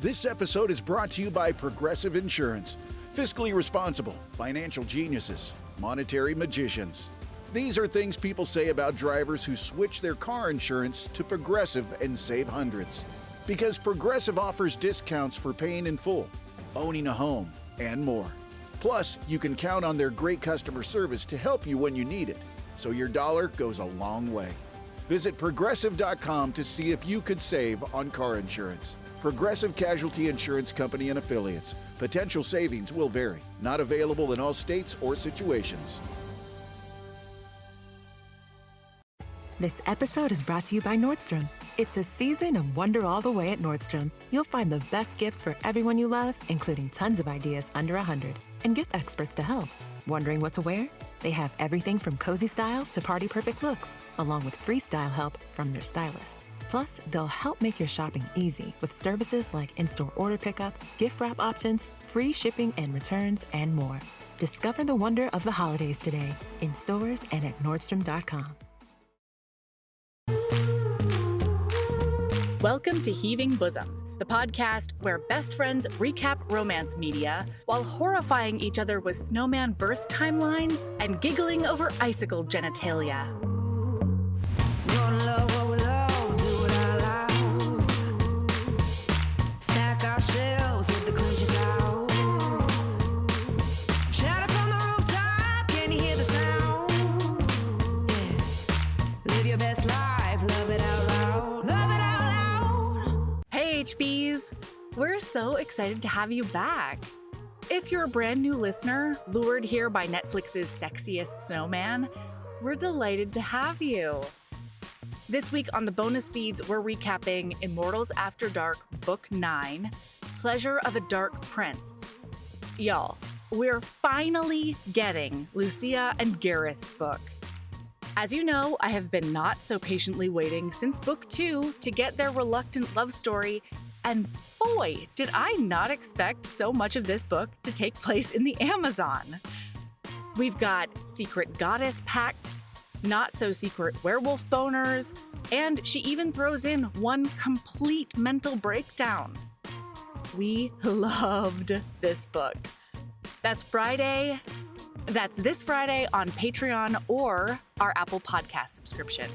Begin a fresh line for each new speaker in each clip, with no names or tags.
This episode is brought to you by Progressive Insurance. Fiscally responsible, financial geniuses, monetary magicians. These are things people say about drivers who switch their car insurance to Progressive and save hundreds. Because Progressive offers discounts for paying in full, owning a home, and more. Plus, you can count on their great customer service to help you when you need it, so your dollar goes a long way. Visit Progressive.com to see if you could save on car insurance. Progressive Casualty Insurance Company and Affiliates. Potential savings will vary. Not available in all states or situations.
This episode is brought to you by Nordstrom. It's a season of wonder all the way at Nordstrom. You'll find the best gifts for everyone you love, including tons of ideas under 100. And gift experts to help. Wondering what to wear? They have everything from cozy styles to party perfect looks, along with free style help from their stylist. Plus, they'll help make your shopping easy with services like in-store order pickup, gift wrap options, free shipping and returns, and more. Discover the wonder of the holidays today in stores and at Nordstrom.com.
Welcome to Heaving Bosoms, the podcast where best friends recap romance media while horrifying each other with snowman birth timelines and giggling over icicle genitalia. HBs, we're so excited to have you back. If you're a brand new listener, lured here by Netflix's sexiest snowman, we're delighted to have you. This week on the bonus feeds, we're recapping Immortals After Dark Book 9, Pleasure of a Dark Prince. Y'all, we're finally getting Lucia and Gareth's book. As you know, I have been not so patiently waiting since Book 2 to get their reluctant love story, and boy, did I not expect so much of this book to take place in the Amazon. We've got secret goddess pacts, not-so-secret werewolf boners, and she even throws in one complete mental breakdown. We loved this book. That's this Friday on Patreon or our Apple Podcast subscription.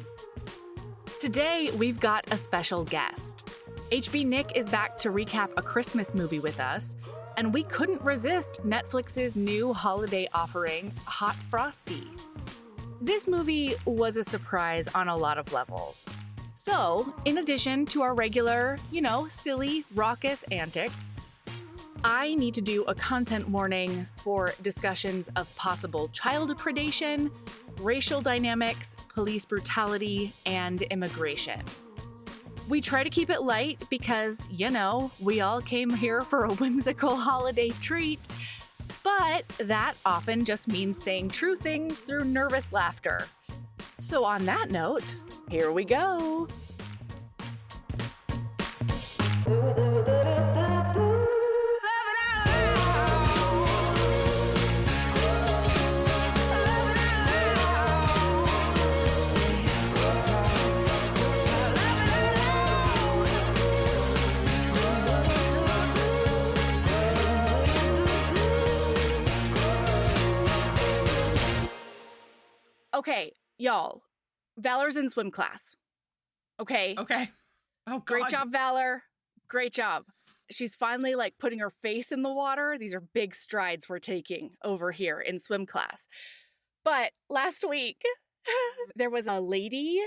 Today, we've got a special guest. HB Nick is back to recap a Christmas movie with us, and we couldn't resist Netflix's new holiday offering, Hot Frosty. This movie was a surprise on a lot of levels. So, in addition to our regular, silly, raucous antics, I need to do a content warning for discussions of possible child predation, racial dynamics, police brutality, and immigration. We try to keep it light because, we all came here for a whimsical holiday treat, but that often just means saying true things through nervous laughter. So on that note, here we go. Okay, y'all, Valor's in swim class. Okay.
Oh, God.
Great job, Valor. Great job. She's finally putting her face in the water. These are big strides we're taking over here in swim class. But last week, there was a lady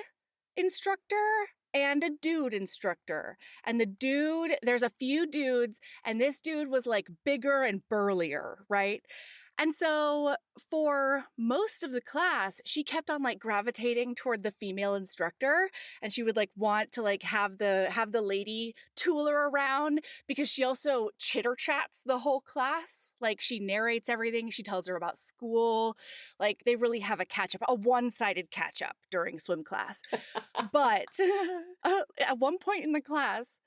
instructor and a dude instructor. And there's a few dudes, and this dude was bigger and burlier, right? And so for most of the class, she kept on gravitating toward the female instructor, and she would want to have the lady tool her around because she also chitter chats the whole class. She narrates everything. She tells her about school. They really have a one-sided catch up during swim class. But at one point in the class,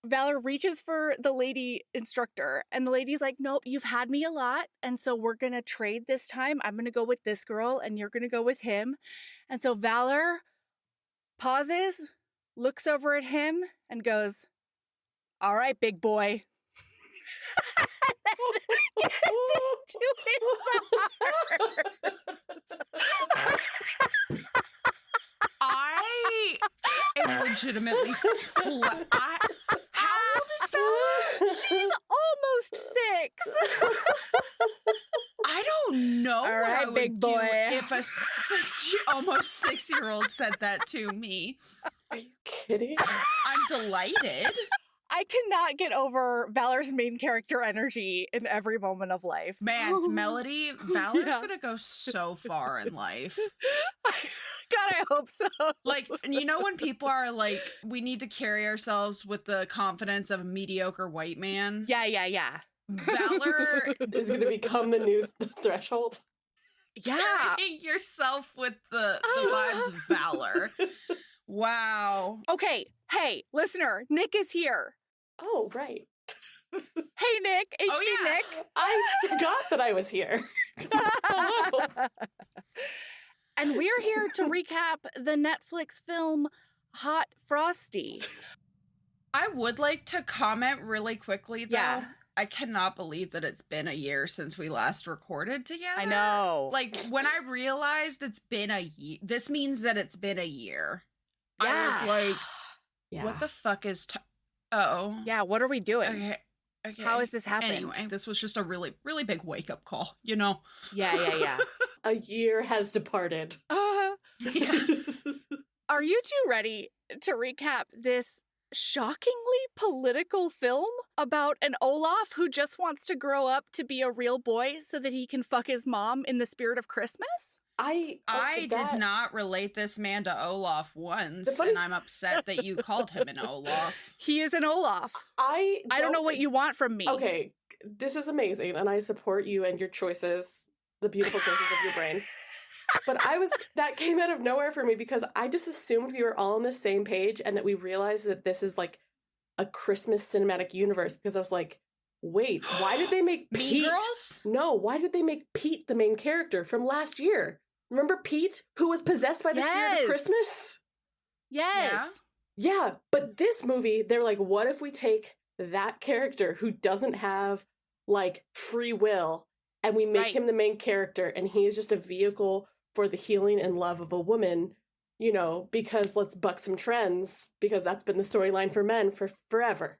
Valor reaches for the lady instructor, and the lady's like, nope, you've had me a lot, and so we're going to trade this time. I'm going to go with this girl, and you're going to go with him. And so Valor pauses, looks over at him, and goes, All right, big boy. Gets into his arms.
I am legitimately how old is Val?
She's almost 6.
I don't know
All
what
right,
I would
big
do
boy.
if a almost 6-year-old said that to me.
Are you kidding?
I'm delighted.
I cannot get over Valor's main character energy in every moment of life.
Man, Melody, Valor's
Yeah.
gonna go so far in life.
God, I hope so.
Like, you know when people are like, we need to carry ourselves with the confidence of a mediocre white man?
Yeah.
Valor
Is going to become the new threshold.
Yeah.
carrying yourself with the vibes of Valor. Wow.
Okay, hey, listener, Nick is here.
Oh, right.
Hey, Nick. HB
Oh, yeah.
Nick.
I forgot that I was here. Hello.
And we're here to recap the Netflix film Hot Frosty.
I would like to comment really quickly, though.
Yeah.
I cannot believe that it's been a year since we last recorded together.
I know.
Like, when I realized it's been a year, this means that it's been a year. I was
Yeah.
like,
Yeah.
what the fuck is... Oh.
Yeah, what are we doing?
Okay.
How has this happened?
Anyway, this was just a really, really big wake-up call, you know?
Yeah.
A year has departed.
Yes.
Are you two ready to recap this shockingly political film about an Olaf who just wants to grow up to be a real boy so that he can fuck his mom in the spirit of Christmas?
I did not relate this man to Olaf once,
funny-
and I'm upset that you called him an Olaf.
He is an Olaf.
I
don't know what you want from me.
Okay, this is amazing, and I support you and your choices, the beautiful choices of your brain. But that came out of nowhere for me because I just assumed we were all on the same page and that we realized that this is like a Christmas cinematic universe because I was like, wait, why did they make
Mean
Pete?
Girls?
No, why did they make Pete the main character from last year? Remember Pete, who was possessed by the spirit
Yes.
of Christmas?
Yes.
Yeah, but this movie, they're like, what if we take that character who doesn't have like free will and we make
Right.
him the main character and he is just a vehicle for the healing and love of a woman, you know, because let's buck some trends because that's been the storyline for men for forever.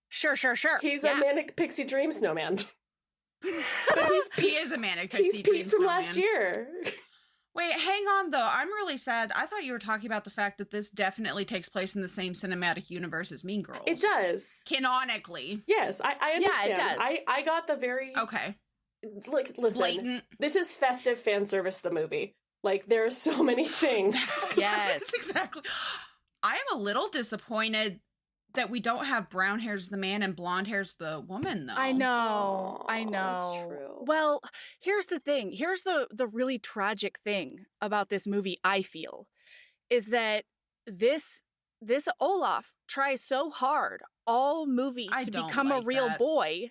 Sure.
He's
Yeah.
a manic pixie dream snowman. But
He is a manic
he's
pixie
Pete
dream
from
snowman.
last year.
Wait, hang on though. I'm really sad. I thought you were talking about the fact that this definitely takes place in the same cinematic universe as Mean Girls.
It does.
Canonically.
Yes, I understand.
Yeah, it does.
I got the very
Okay.
like listen.
Blatant.
This is festive fan service. The movie, like, there are so many things.
Yes.
That's exactly. I am a little disappointed that we don't have brown hair's the man and blonde hair's the woman, though.
I know.
Aw, that's true.
Well, here's the thing. Here's the really tragic thing about this movie, I feel, is that this Olaf tries so hard all movie
I
to
don't
become a
like
real
that.
boy.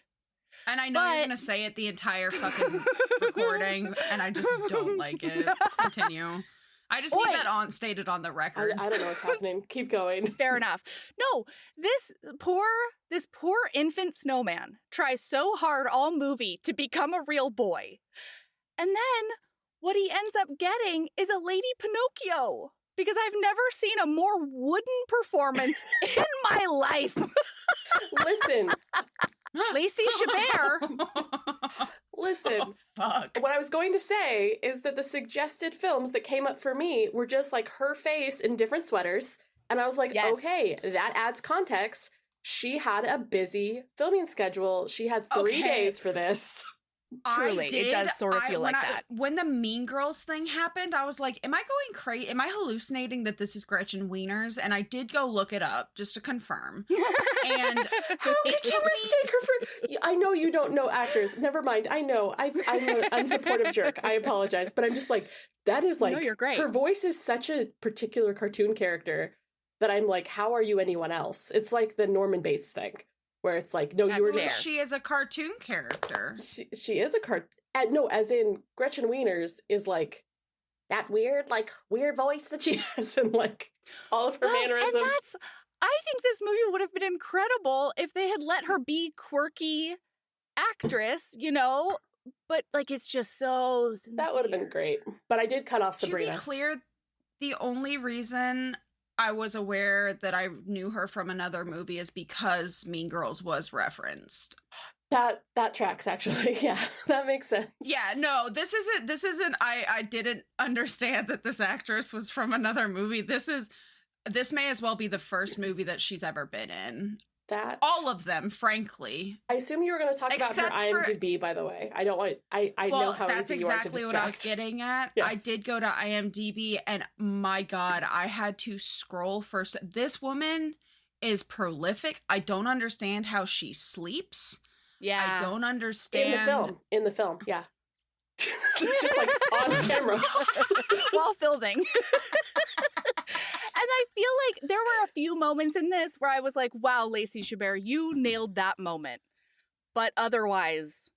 And I know
But-
you're going to say it the entire fucking recording, and I just don't like it. Continue. I just need
Oi.
that stated on the record.
I don't know what's happening. Keep going.
Fair enough. No, this poor infant snowman tries so hard all movie to become a real boy. And then what he ends up getting is a Lady Pinocchio. Because I've never seen a more wooden performance in my life.
Listen,
Lacey Chabert.
listen.
Oh, fuck.
What I was going to say is that the suggested films that came up for me were just like her face in different sweaters. And I was like,
Yes.
okay, that adds context. She had a busy filming schedule. She had 3
Okay.
days for this.
Truly, it does sort of feel like that.
When the Mean Girls thing happened, I was like, am I going crazy? Am I hallucinating that this is Gretchen Wieners? And I did go look it up just to confirm. And
How could you mistake her for... I know you don't know actors. Never mind. I know. I'm an unsupportive jerk. I apologize. But I'm just like, that is like...
No, you're great.
Her voice is such a particular cartoon character that I'm like, how are you anyone else? It's like the Norman Bates thing, where it's like, no,
That's
you were
fair.
just...
she is a cartoon character.
She is a no, as in Gretchen Wieners is like that weird voice that she has and like all of her mannerisms.
And I think this movie would have been incredible if they had let her be quirky actress, you know? But, like, it's just so sincere.
That would have been great. But I did cut off
To
Sabrina.
be clear, the only reason I was aware that I knew her from another movie is because Mean Girls was referenced.
That tracks, actually. Yeah, that makes sense.
Yeah, no, this isn't I didn't understand that this actress was from another movie. This may as well be the first movie that she's ever been in. All of them, frankly.
I assume you were going to talk about her IMDb, by the way. I don't want. I know how
that's
easy you are to
exactly what I was getting at.
Yes.
I did go to IMDb, and my God, I had to scroll first. This woman is prolific. I don't understand how she sleeps.
Yeah.
I don't understand.
In the film, yeah. Just like on camera.
While filming. And I feel like there were a few moments in this where I was like, wow, Lacey Chabert, you nailed that moment. But otherwise,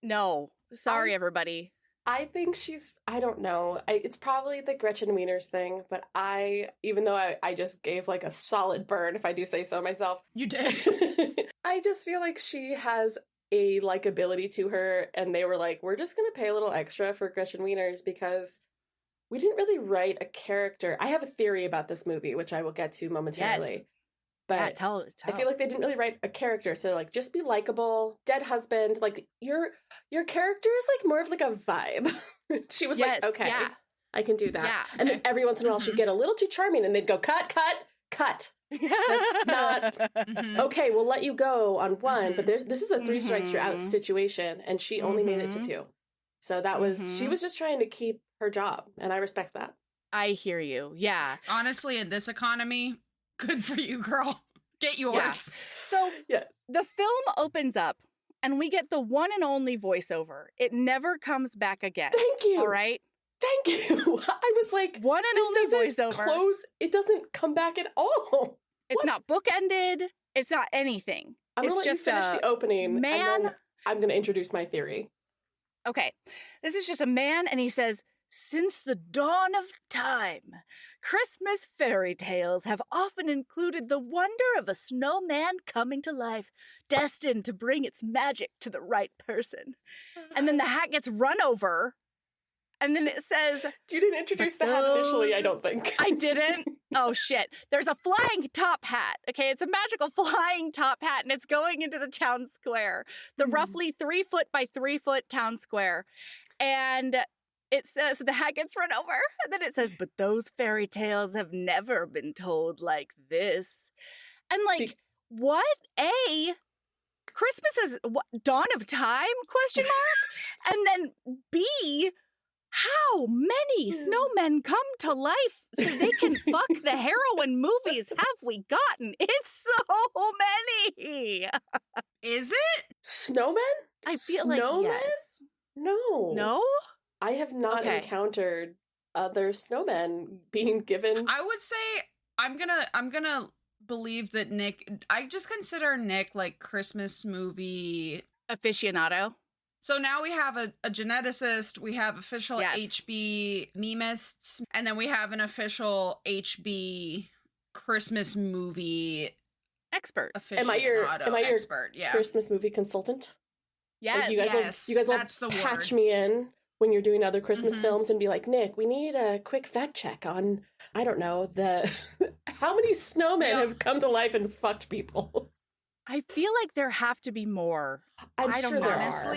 no. Sorry, everybody.
I think I don't know. It's probably the Gretchen Wieners thing, but even though I just gave like a solid burn, if I do say so myself.
You did.
I just feel like she has a likability to her, and they were like, we're just going to pay a little extra for Gretchen Wieners because we didn't really write a character. I have a theory about this movie, which I will get to momentarily.
Yes.
But
Yeah, tell.
I feel like they didn't really write a character. So like, just be likable, dead husband. Like your character is like more of like a vibe. She was like, okay,
yeah.
I can do that.
Yeah.
And then every once in a while she'd get a little too charming and they'd go, cut. That's not okay. We'll let you go on one, but this is a 3 strikes you're out situation, and she only made it to 2. So that was she was just trying to keep her job, and I respect that.
I hear you. Yeah.
Honestly, in this economy, good for you, girl. Get yours.
Yeah. So the film opens up, and we get the one and only voiceover. It never comes back again.
Thank you.
All right.
Thank you. I was like,
one and only voiceover.
It doesn't come back at all.
It's not bookended. It's not anything.
I'm going to let you finish the opening, and then I'm going to introduce my theory.
Okay. This is just a man, and he says, since the dawn of time, Christmas fairy tales have often included the wonder of a snowman coming to life, destined to bring its magic to the right person. And then the hat gets run over. And then it says...
You didn't introduce the hat initially, I don't think.
I didn't? Oh, shit. There's a flying top hat, okay? It's a magical flying top hat, and it's going into the town square. The roughly 3 foot by 3 foot town square. And it says, the hat gets run over, and then it says, but those fairy tales have never been told like this. And like, what? A... Christmas is dawn of time? Question mark? And then B... How many snowmen come to life so they can fuck the heroine movies have we gotten? It's so many.
Is it?
Snowmen?
I feel
like
yes.
No.
No?
I have not encountered other snowmen being given.
I would say I'm gonna believe that Nick, I just consider Nick like Christmas movie
aficionado.
So now we have a geneticist, we have official HB memeists, and then we have an official HB Christmas movie
expert.
Am I your
expert? Yeah. Christmas movie consultant?
Yes.
Like you guys will patch me in when you're doing other Christmas films and be like, Nick, we need a quick fact check on, I don't know, how many snowmen have come to life and fucked people.
I feel like there have to be more.
I'm sure there
are.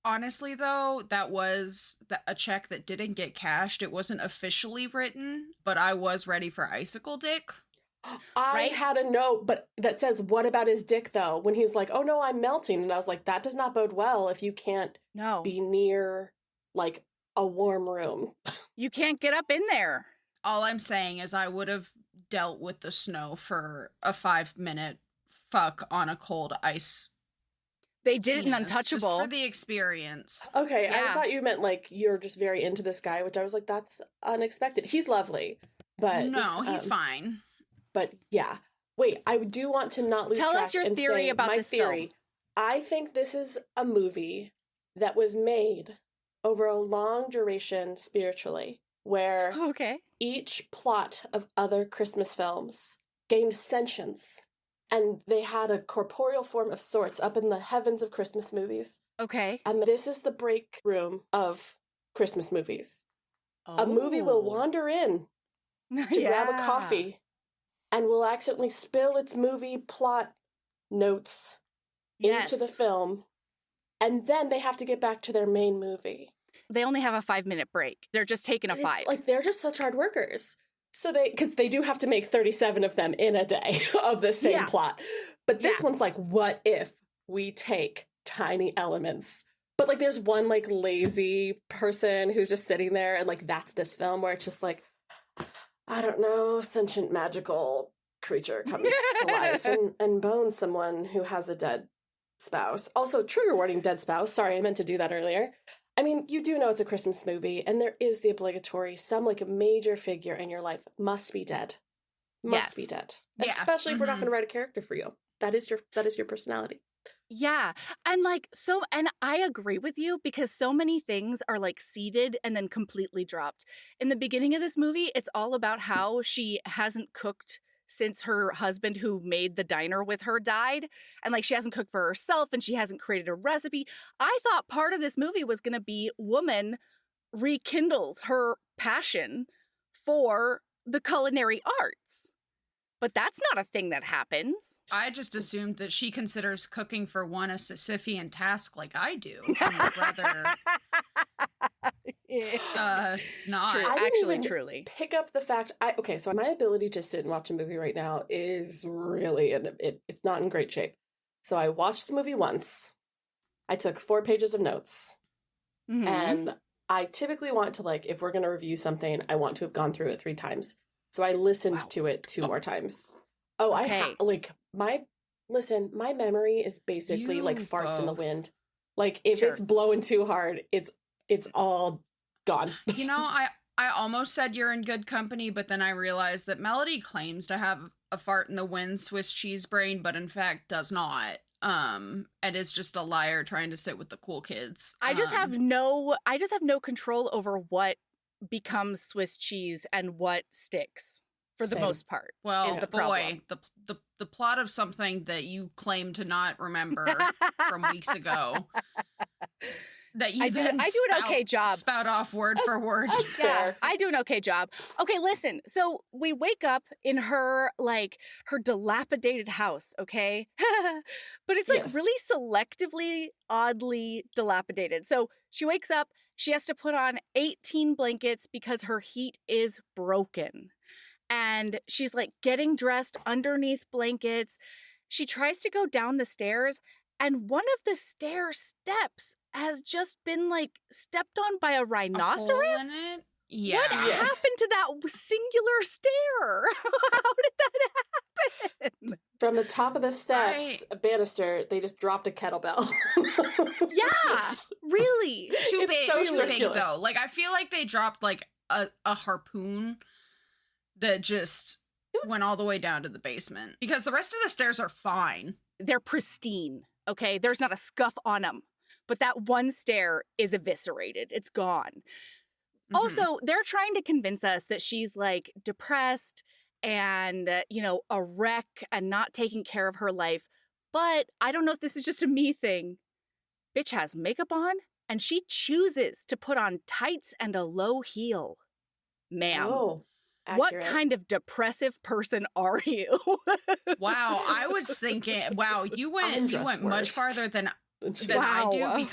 Honestly, though, that was a check that didn't get cashed. It wasn't officially written, but I was ready for Icicle Dick.
I had a note, but that says, what about his dick, though? When he's like, oh, no, I'm melting. And I was like, that does not bode well if you can't be near, like, a warm room.
You can't get up in there.
All I'm saying is I would have dealt with the snow for a 5-minute fuck on a cold ice.
They did it in Untouchable.
Just for the experience.
Okay, I thought you meant like you're just very into this guy, which I was like, that's unexpected. He's lovely, but
no, he's fine.
But yeah, wait, I do want to not lose track.
Tell us your theory about this film.
I think this is a movie that was made over a long duration spiritually, where each plot of other Christmas films gained sentience, and they had a corporeal form of sorts up in the heavens of Christmas movies.
Okay.
And this is the break room of Christmas movies.
Oh.
A movie will wander in to grab a coffee and will accidentally spill its movie plot notes into the film. And then they have to get back to their main movie.
They only have a 5-minute break. They're just taking a 5.
Like, they're just such hard workers. So because they do have to make 37 of them in a day of the same plot. But this one's like, what if we take tiny elements? But like, there's one like lazy person who's just sitting there, and like, that's this film where it's just like, I don't know, sentient magical creature comes to life and bones someone who has a dead spouse. Also, trigger warning, dead spouse. Sorry, I meant to do that earlier. I mean, you do know it's a Christmas movie, and there is the obligatory, some like a major figure in your life must be dead. Must be dead.
Yeah.
Especially if we're not going to write a character for you. That is your personality.
Yeah. And like, and I agree with you, because so many things are like seeded and then completely dropped. In the beginning of this movie, it's all about how she hasn't cooked since her husband who made the diner with her died. And like, she hasn't cooked for herself and she hasn't created a recipe. I thought part of this movie was going to be woman rekindles her passion for the culinary arts. But that's not a thing that happens.
I just assumed that she considers cooking for one a Sisyphean task like I do. And would rather not.
True.
I didn't
Actually,
even
truly.
pick up the fact. So my ability to sit and watch a movie right now is really, it's not in great shape. So I watched the movie once. I took 4 pages of notes.
Mm-hmm.
And I typically want to, like, if we're going to review something, I want to have gone through it 3 times. So I listened to it 2 more times. Oh,
okay.
My memory is basically like farts in the wind. Like, if
Sure.
it's blowing too hard, it's all gone.
You know, I almost said you're in good company, but then I realized that Melody claims to have a fart in the wind Swiss cheese brain, but in fact does not. And is just a liar trying to sit with the cool kids.
I just have no control over what becomes Swiss cheese and what sticks for the most part.
Well,
is the problem.
the plot of something that you claim to not remember from weeks ago. That you
I do an okay job.
Spout off word for word.
That's fair.
I do an okay job. Okay, listen. So we wake up in her dilapidated house, okay? But it's like really selectively, oddly dilapidated. So she wakes up, she has to put on 18 blankets because her heat is broken. And she's like getting dressed underneath blankets. She tries to go down the stairs, and one of the stair steps has just been like stepped on by a rhinoceros.
A hole in it? Yeah.
What happened to that singular stair? How did that happen?
From the top of the steps, a banister, they just dropped a kettlebell.
Yeah, really.
Too big.
So
Too big,
circular.
though. Like, I feel like they dropped like a harpoon that just went all the way down to the basement, because the rest of the stairs are fine.
They're pristine, okay? There's not a scuff on them. But that one stair is eviscerated. It's gone.
Mm-hmm.
Also, they're trying to convince us that she's like depressed and, a wreck and not taking care of her life. But I don't know if this is just a me thing. Bitch has makeup on and she chooses to put on tights and a low heel. Ma'am.
Oh,
what
accurate.
kind of depressive person are you?
Wow, I was thinking, you went much
worse.
farther than I do,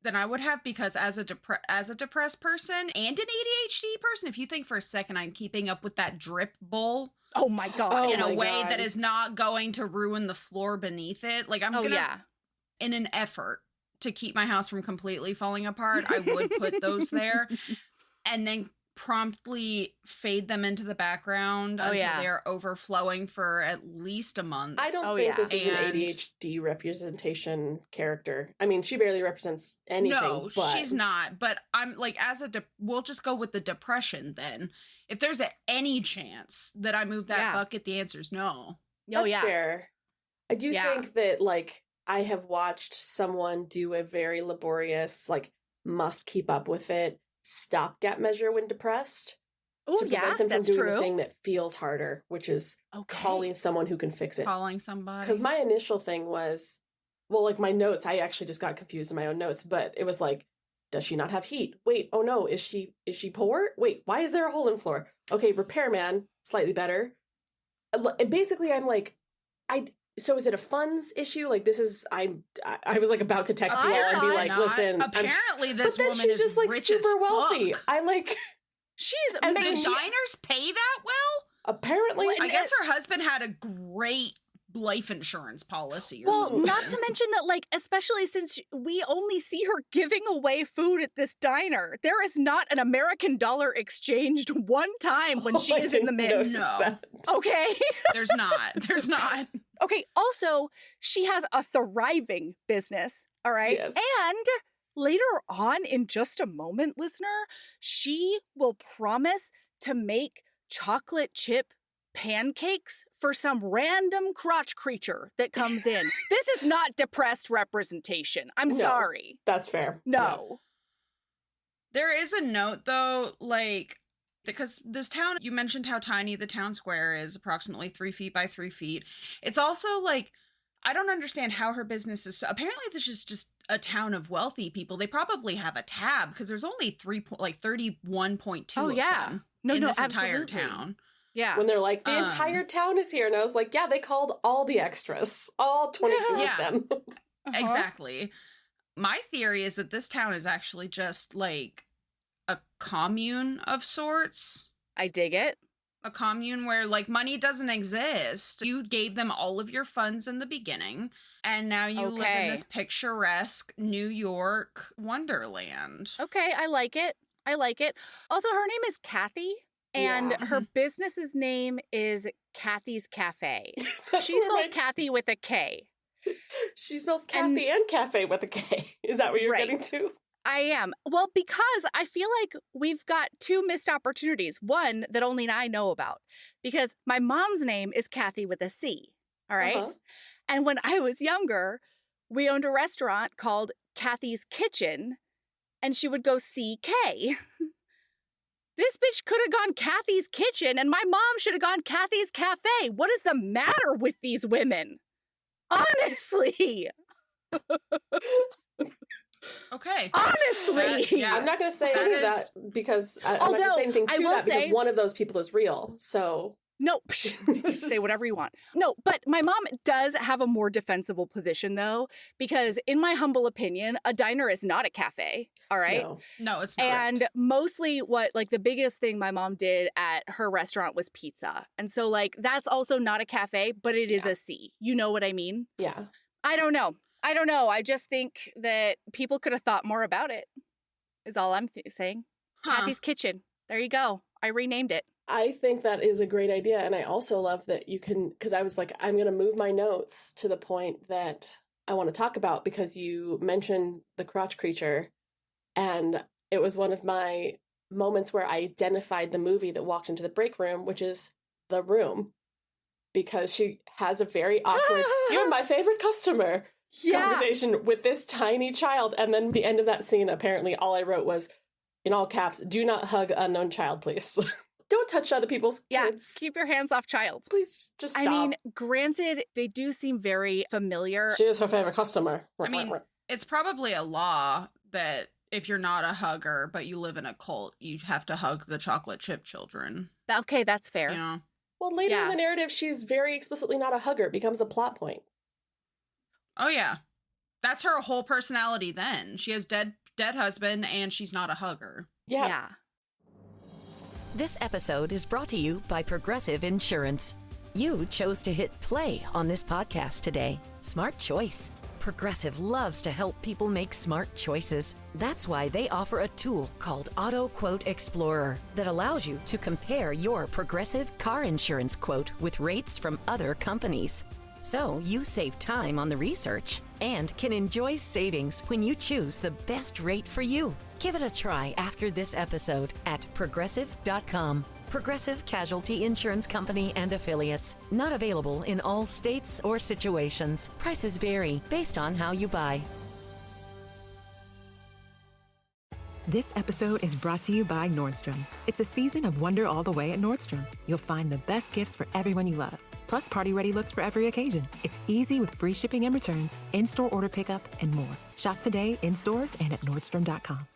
than I would have, because as a depressed person and an ADHD person, if you think for a second I'm keeping up with that drip bowl,
oh my God.
in a way that is not going to ruin the floor beneath it, like I'm gonna, in an effort to keep my house from completely falling apart, I would put those there and then promptly fade them into the background until they are overflowing for at least a month.
I don't think this is an ADHD representation character. I mean, she barely represents anything.
No,
but
she's not. But I'm like, we'll just go with the depression then. If there's any chance that I move that bucket, the answer is no.
That's fair. I do think that, like, I have watched someone do a very laborious, like, must keep up with it stopgap measure when depressed.
Oh,
to
yeah,
prevent them from
that's
doing
true.
the thing that feels harder, which is calling someone who can fix it.
Calling somebody.
Because my initial thing was, well, like my notes, I actually just got confused in my own notes, but it was like, does she not have heat? Wait, oh no, is she poor? Wait, why is there a hole in the floor? Okay, repairman, slightly better. Basically, I'm like, so is it a funds issue? Like this is, I was like about to text you all and be like, listen.
Apparently this
but then
woman
she's
is
just like
rich
super
as
wealthy.
fuck.
I like.
She's
As the diners pay that well?
Apparently.
I guess her husband had a great life insurance policy or
Well,
something.
not to mention that, like, especially since we only see her giving away food at this diner, there is not an American dollar exchanged one time when she is in the mix.
No.
Okay.
There's not.
Okay, also, she has a thriving business, all right?
Yes.
And later on, in just a moment, listener, she will promise to make chocolate chip pancakes for some random crotch creature that comes in. This is not depressed representation. I'm sorry.
That's fair.
No.
There is a note, though, like, because this town, you mentioned how tiny the town square is, approximately 3 feet by 3 feet. It's also, like, I don't understand how her business is. Apparently, this is just a town of wealthy people. They probably have a tab, because there's only 31.2 of them in this entire town.
Yeah.
When they're like, the entire town is here. And I was like, yeah, they called all the extras, all 22 of them.
Exactly. My theory is that this town is actually just like a commune of sorts.
I dig it.
A commune where like money doesn't exist. You gave them all of your funds in the beginning, and now you live in this picturesque New York wonderland.
Okay, I like it. I like it. Also, her name is Kathy. And her business's name is Kathy's Cafe. She spells Kathy with a K.
She spells Kathy and cafe with a K. Is that what you're getting to?
I am. Well, because I feel like we've got two missed opportunities. One that only I know about. Because my mom's name is Kathy with a C. All right? And when I was younger, we owned a restaurant called Kathy's Kitchen. And she would go CK. This bitch could have gone Kathy's Kitchen, and my mom should have gone Kathy's Cafe. What is the matter with these women? Honestly.
Okay.
Honestly.
I'm not going to say any of that because I'm not going to say anything to that because one of those people is real. So.
No, say whatever you want. No, but my mom does have a more defensible position, though, because in my humble opinion, a diner is not a cafe, all right?
No, it's not.
And mostly what, like, the biggest thing my mom did at her restaurant was pizza. And so, like, that's also not a cafe, but it is a C. You know what I mean?
Yeah.
I don't know. I just think that people could have thought more about it, is all I'm saying. Kathy's Kitchen. There you go. I renamed it.
I think that is a great idea. And I also love that you can, because I was like, I'm going to move my notes to the point that I want to talk about because you mentioned the crotch creature. And it was one of my moments where I identified the movie that walked into the break room, which is The Room, because she has a very awkward, you're my favorite customer conversation with this tiny child. And then the end of that scene, apparently all I wrote was, in all caps, do not hug unknown child, please. Don't touch other people's kids.
Keep your hands off child.
Please just stop.
I mean, granted, they do seem very familiar.
She is her favorite customer.
I mean, it's probably a law that if you're not a hugger, but you live in a cult, you have to hug the chocolate chip children.
Okay, that's fair.
You know?
Well, later in the narrative, she's very explicitly not a hugger. It becomes a plot point.
Oh, yeah. That's her whole personality then. She has dead husband, and she's not a hugger.
Yeah.
This episode is brought to you by Progressive Insurance. You chose to hit play on this podcast today. Smart choice. Progressive loves to help people make smart choices. That's why they offer a tool called Auto Quote Explorer that allows you to compare your Progressive car insurance quote with rates from other companies. So you save time on the research and can enjoy savings when you choose the best rate for you. Give it a try after this episode at Progressive.com. Progressive Casualty Insurance Company and Affiliates. Not available in all states or situations. Prices vary based on how you buy.
This episode is brought to you by Nordstrom. It's a season of wonder all the way at Nordstrom. You'll find the best gifts for everyone you love, plus party-ready looks for every occasion. It's easy with free shipping and returns, in-store order pickup, and more. Shop today in stores and at Nordstrom.com.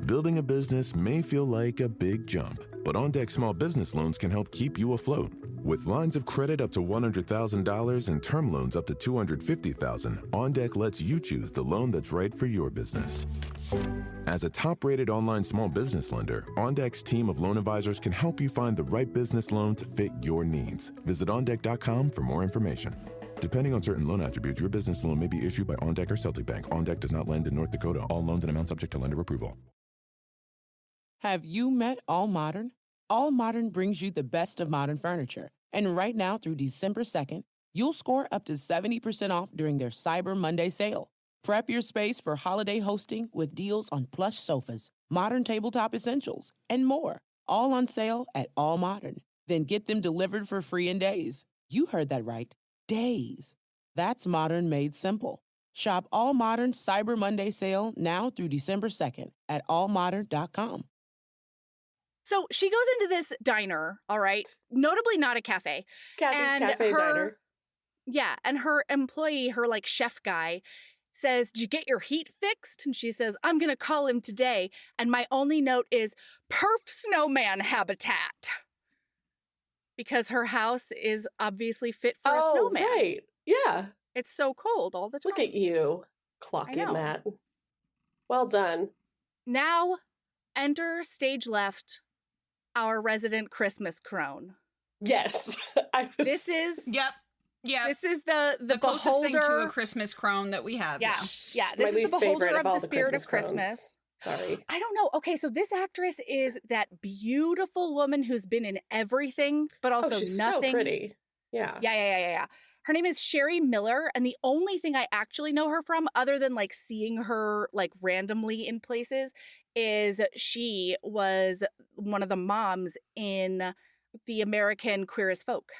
Building a business may feel like a big jump, but OnDeck Small Business Loans can help keep you afloat. With lines of credit up to $100,000 and term loans up to $250,000, OnDeck lets you choose the loan that's right for your business. As a top-rated online small business lender, OnDeck's team of loan advisors can help you find the right business loan to fit your needs. Visit OnDeck.com for more information. Depending on certain loan attributes, your business loan may be issued by OnDeck or Celtic Bank. OnDeck does not lend in North Dakota. All loans and amounts subject to lender approval.
Have you met All Modern? All Modern brings you the best of modern furniture. And right now through December 2nd, you'll score up to 70% off during their Cyber Monday sale. Prep your space for holiday hosting with deals on plush sofas, modern tabletop essentials, and more. All on sale at All Modern. Then get them delivered for free in days. You heard that right. Days. That's modern made simple. Shop All Modern Cyber Monday sale now through December 2nd at allmodern.com.
So she goes into this diner, all right, notably not a cafe.
Kathy's Cafe Diner.
Yeah, and her employee, her like chef guy, says, "Did you get your heat fixed?" And she says, "I'm going to call him today." And my only note is perf snowman habitat. Because her house is obviously fit for a snowman.
Oh, right. Yeah.
It's so cold all the time.
Look at you clocking that. Well done.
Now, enter stage left, our resident Christmas crone.
Yes.
This is...
Yep. Yeah.
This is the
closest
beholder...
thing to a Christmas crone that we have.
Yeah. Yeah. This is the beholder of the spirit of Christmas.
Sorry.
I don't know. Okay, so this actress is that beautiful woman who's been in everything, but also
she's
nothing.
So pretty. Yeah.
Yeah. Her name is Sherry Miller, and the only thing I actually know her from, other than like seeing her like randomly in places, is she was one of the moms in The American Queer as Folk.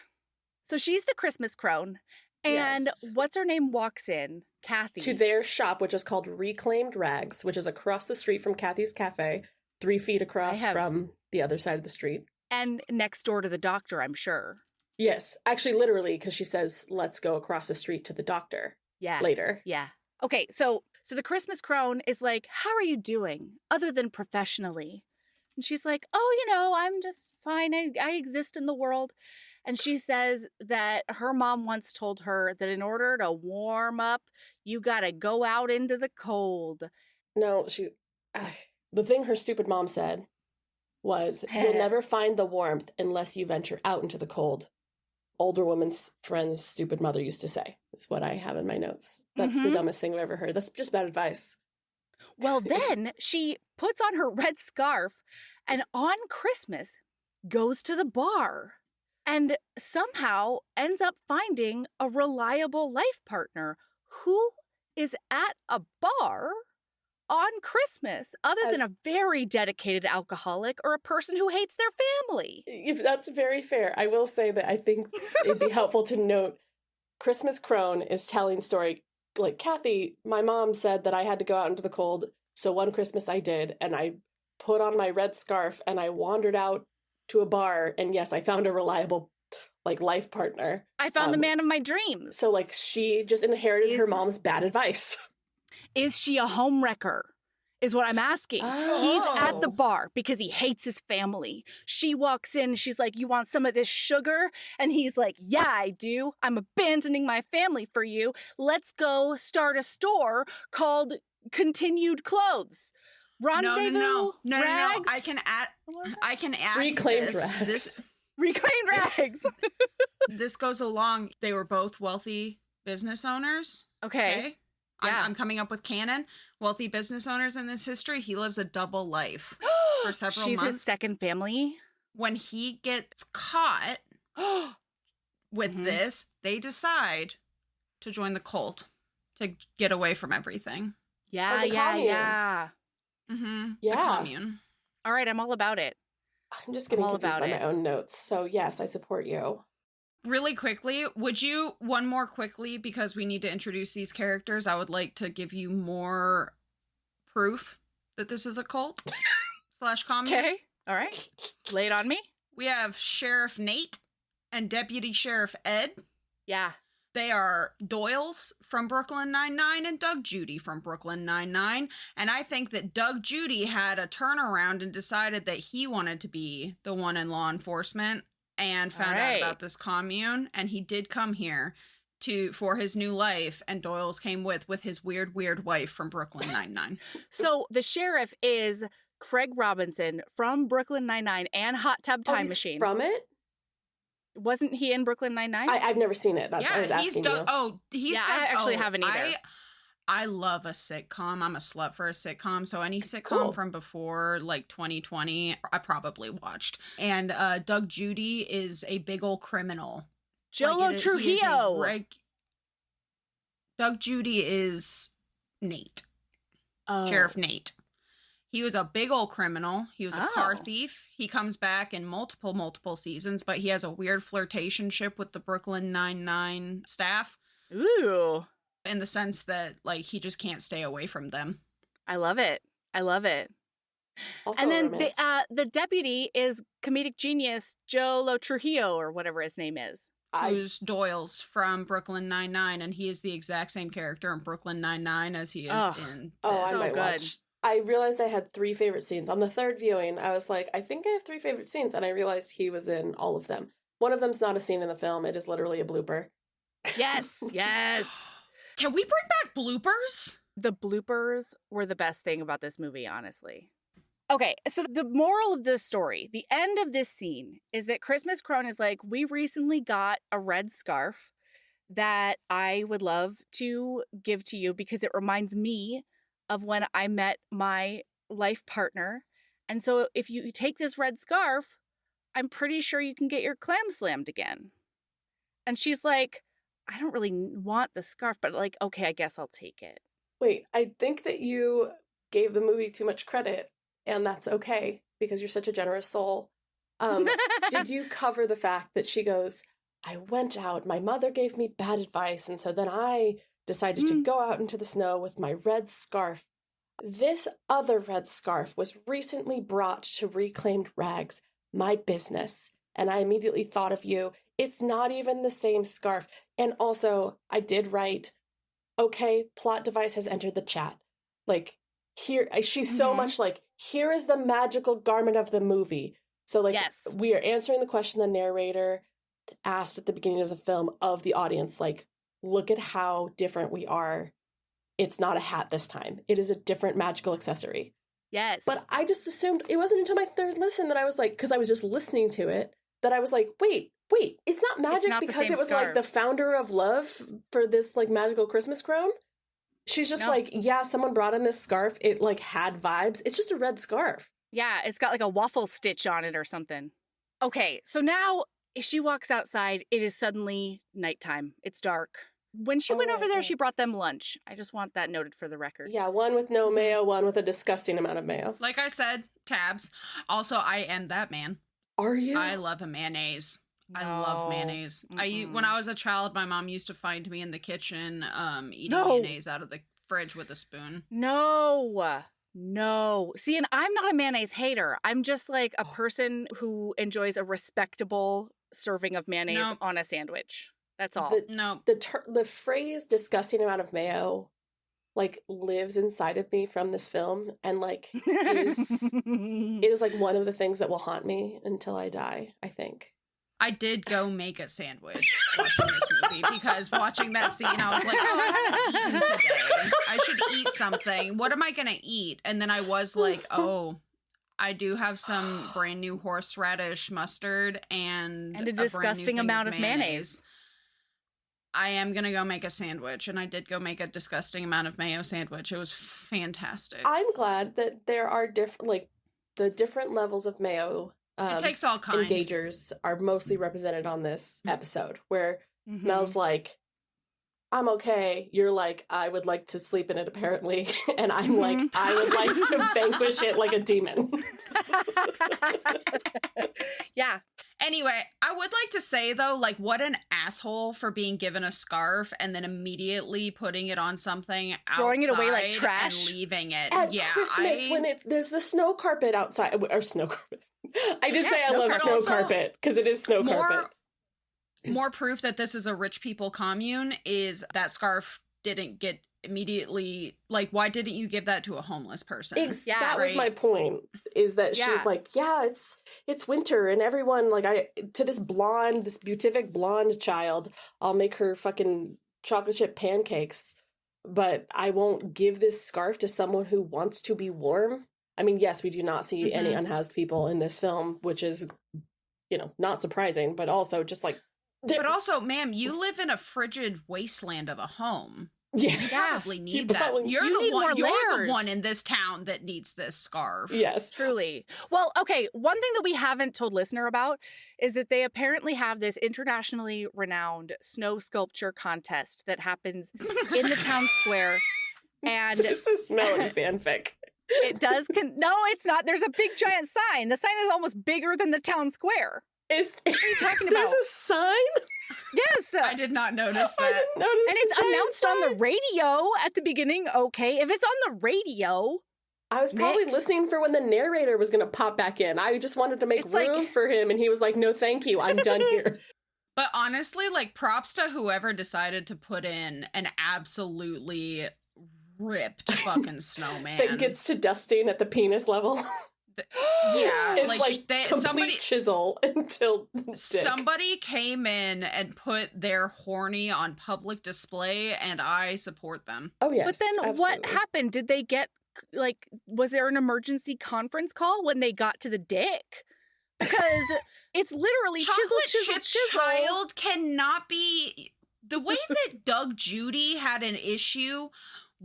So she's the Christmas crone. And what's her name walks in? Kathy.
To their shop, which is called Reclaimed Rags, which is across the street from Kathy's Cafe, 3 feet across from the other side of the street.
And next door to the doctor, I'm sure.
Yes. Actually, literally, because she says, let's go across the street to the doctor later.
Yeah. Okay, so the Christmas crone is like, how are you doing, other than professionally? And she's like, oh, I'm just fine. I exist in the world. And she says that her mom once told her that in order to warm up, you got to go out into the cold.
No, the thing her stupid mom said was, you'll never find the warmth unless you venture out into the cold. Older woman's friend's stupid mother used to say, is what I have in my notes. That's the dumbest thing I've ever heard. That's just bad advice.
Well, then she puts on her red scarf and on Christmas goes to the bar. And somehow ends up finding a reliable life partner who is at a bar on Christmas, other than a very dedicated alcoholic or a person who hates their family.
That's very fair. I will say that I think it'd be helpful to note Christmas crone is telling story. Like, Kathy, my mom said that I had to go out into the cold. So one Christmas I did, and I put on my red scarf and I wandered out to a bar, and yes, I found a reliable life partner.
I found the man of my dreams.
So she just inherited her mom's bad advice.
Is she a homewrecker? Is what I'm asking.
Oh.
He's at the bar because he hates his family. She walks in and she's like, "You want some of this sugar?" And he's like, "Yeah, I do. I'm abandoning my family for you. Let's go start a store called Continued Clothes." Rendezvous?
No.
Rags?
I can add
Reclaimed
to
rags.
Reclaimed rags.
This goes along. They were both wealthy business owners.
Okay. Yeah.
I'm coming up with canon. Wealthy business owners in this history. He lives a double life for several months.
She's his second family.
When he gets caught with this, they decide to join the cult to get away from everything.
Yeah,
the commune.
yeah.
Mm-hmm.
Yeah.
The commune.
All right, I'm all about it.
I'm just getting confused by my own notes. So yes, I support you.
Really quickly, would you, one more quickly, because we need to introduce these characters, I would like to give you more proof that this is a cult / commune.
Okay. All right. Lay it on me.
We have Sheriff Nate and Deputy Sheriff Ed.
Yeah.
They are Doyle's from Brooklyn Nine-Nine and Doug Judy from Brooklyn Nine-Nine. And I think that Doug Judy had a turnaround and decided that he wanted to be the one in law enforcement and found out about this commune. And he did come here for his new life. And Doyle's came with his weird wife from Brooklyn Nine-Nine.
So the sheriff is Craig Robinson from Brooklyn Nine-Nine and Hot Tub Time
he's
Machine.
From it?
Wasn't he in Brooklyn Nine-Nine?
I've never seen it. That's what I was asking you.
I actually haven't either.
I love a sitcom. I'm a slut for a sitcom. So any sitcom from before like 2020, I probably watched. And Doug Judy is a big old criminal.
Jolo Trujillo.
Doug Judy is Nate. Sheriff Nate. He was a big old criminal. He was a car thief. He comes back in multiple seasons, but he has a weird flirtationship with the Brooklyn Nine-Nine staff.
Ooh.
In the sense that, like, he just can't stay away from them.
I love it.
Also
and then the deputy is comedic genius Jolo Trujillo, or whatever his name is.
Who's Doyle's from Brooklyn Nine-Nine, and he is the exact same character in Brooklyn Nine-Nine as he is in
I might watch. I realized I had 3 favorite scenes. On the third viewing, I was like, I think I have 3 favorite scenes, and I realized he was in all of them. One of them's not a scene in the film. It is literally a blooper.
Yes.
Can we bring back bloopers?
The bloopers were the best thing about this movie, honestly. Okay, so the moral of this story, the end of this scene, is that Christmas Crone is like, we recently got a red scarf that I would love to give to you because it reminds me of when I met my life partner. And so if you take this red scarf, I'm pretty sure you can get your clam slammed again. And she's like, I don't really want the scarf, but like, okay, I guess I'll take it.
Wait, I think that you gave the movie too much credit, and that's okay because you're such a generous soul. Did you cover the fact that she goes, I went out, my mother gave me bad advice, and so then I decided to go out into the snow with my red scarf. This other red scarf was recently brought to Reclaimed Rags, my business, and I immediately thought of you. It's not even the same scarf. And also, I did write, okay, plot device has entered the chat. Like, here, she's so much like, here is the magical garment of the movie. So, like, we are answering the question the narrator asked at the beginning of the film of the audience, like, look at how different we are. It's not a hat this time. It is a different magical accessory.
Yes.
But I just assumed, it wasn't until my third listen that I was like, because I was just listening to it, that I was like, wait, it's not magic because it was scarf. Like the founder of love for this like magical Christmas crone. She's just like, yeah, someone brought in this scarf. It like had vibes. It's just a red scarf.
Yeah, it's got like a waffle stitch on it or something. Okay, so now she walks outside. It is suddenly nighttime. It's dark. When she went over there, she brought them lunch. I just want that noted for the record.
Yeah, one with no mayo, one with a disgusting amount of mayo.
Like I said, tabs. Also, I am that man.
Are you?
I love a mayonnaise. No. I love mayonnaise. When I was a child, my mom used to find me in the kitchen eating mayonnaise out of the fridge with a spoon.
No. See, and I'm not a mayonnaise hater. I'm just like a person who enjoys a respectable serving of mayonnaise on a sandwich. That's all.
The phrase disgusting amount of mayo like lives inside of me from this film and like it is like one of the things that will haunt me until I die, I think.
I did go make a sandwich watching this movie because watching that scene, I was like, I haven't eaten today. I should eat something. What am I going to eat? And then I was like, I do have some brand new horseradish mustard and
a disgusting amount of mayonnaise.
I am going to go make a sandwich, and I did go make a disgusting amount of mayo sandwich. It was fantastic.
I'm glad that there are the different levels of mayo
it takes all kinds.
Engagers are mostly represented on this episode, where Mel's like, I'm okay. You're like, I would like to sleep in it, apparently. And I'm like, I would like to vanquish it like a demon.
Yeah.
Anyway, I would like to say, though, like, what an asshole for being given a scarf and then immediately putting it on something outside.
Throwing it away like trash.
And leaving it.
At Christmas, when there's the snow carpet outside. Or snow carpet. I did say I love snow carpet, because it is snow carpet.
More proof that this is a rich people commune is that scarf didn't get immediately, like, why didn't you give that to a homeless person?
That was my point, is that she's like, it's winter, and everyone, like, to this beatific blonde child, I'll make her fucking chocolate chip pancakes, but I won't give this scarf to someone who wants to be warm. I mean, yes, we do not see any unhoused people in this film, which is, not surprising, but also just like...
But also, ma'am, you live in a frigid wasteland of a home.
Yeah.
You probably need that. You're the one in this town that needs this scarf.
Yes.
Truly. Well, okay, one thing that we haven't told listener about is that they apparently have this internationally renowned snow sculpture contest that happens in the town square. And
this is Melody fanfic.
It does. No, it's not. There's a big giant sign. The sign is almost bigger than the town square. What are you talking about?
There's a sign?
Yes.
I did not notice that.
I didn't notice
and it's announced on the radio at the beginning. Okay, if it's on the radio.
I was probably listening for when the narrator was going to pop back in. I just wanted to make room for him, and he was like, no, thank you. I'm done here.
But honestly, like, props to whoever decided to put in an absolutely ripped fucking snowman.
That gets to dusting at the penis level.
Yeah,
it's somebody chisel until
somebody came in and put their horny on public display, and I support them.
Oh yes,
but then what happened? Did they get was there an emergency conference call when they got to the dick? Because it's literally
Chocolate chip child cannot be the way that Doug Judy had an issue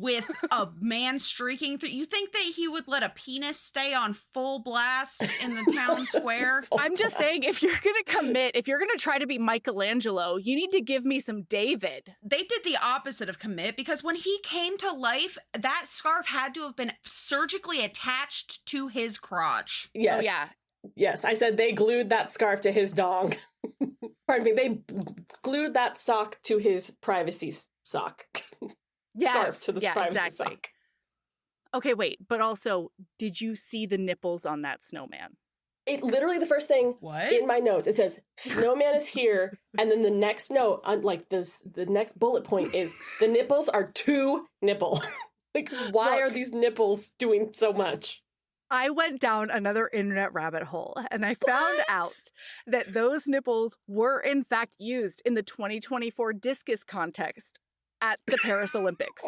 with a man streaking through. You think that he would let a penis stay on full blast in the town square?
I'm just saying, if you're going to commit, if you're going to try to be Michelangelo, you need to give me some David.
They did the opposite of commit, because when he came to life, that scarf had to have been surgically attached to his crotch.
Yes.
Oh, yeah.
Yes, I said they glued that scarf to his dong. Pardon me, they glued that sock to his privacy sock.
Yes,
to the privacy sock.
Okay, wait, but also, did you see the nipples on that snowman?
It literally, the first thing in my notes, it says, snowman is here, and then the next note, like the next bullet point is, the nipples are too nipple. Like, why are these nipples doing so much?
I went down another internet rabbit hole, and I found out that those nipples were, in fact, used in the 2024 discus contest at the Paris Olympics.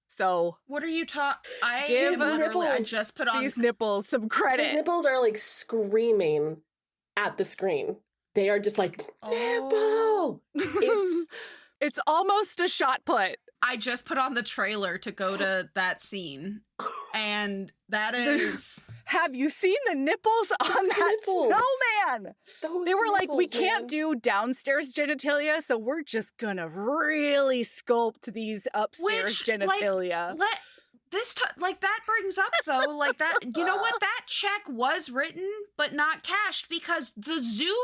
So,
what are you talking?
I
just put on
these nipples some credit.
These nipples are like screaming at the screen. They are just like, nipple.
It's almost a shot put.
I just put on the trailer to go to that scene, and that is...
Have you seen the nipples on that snowman? They were like, we can't do downstairs genitalia, so we're just gonna really sculpt these upstairs genitalia.
That brings up, though, like that, you know what? That check was written, but not cashed, because the zoom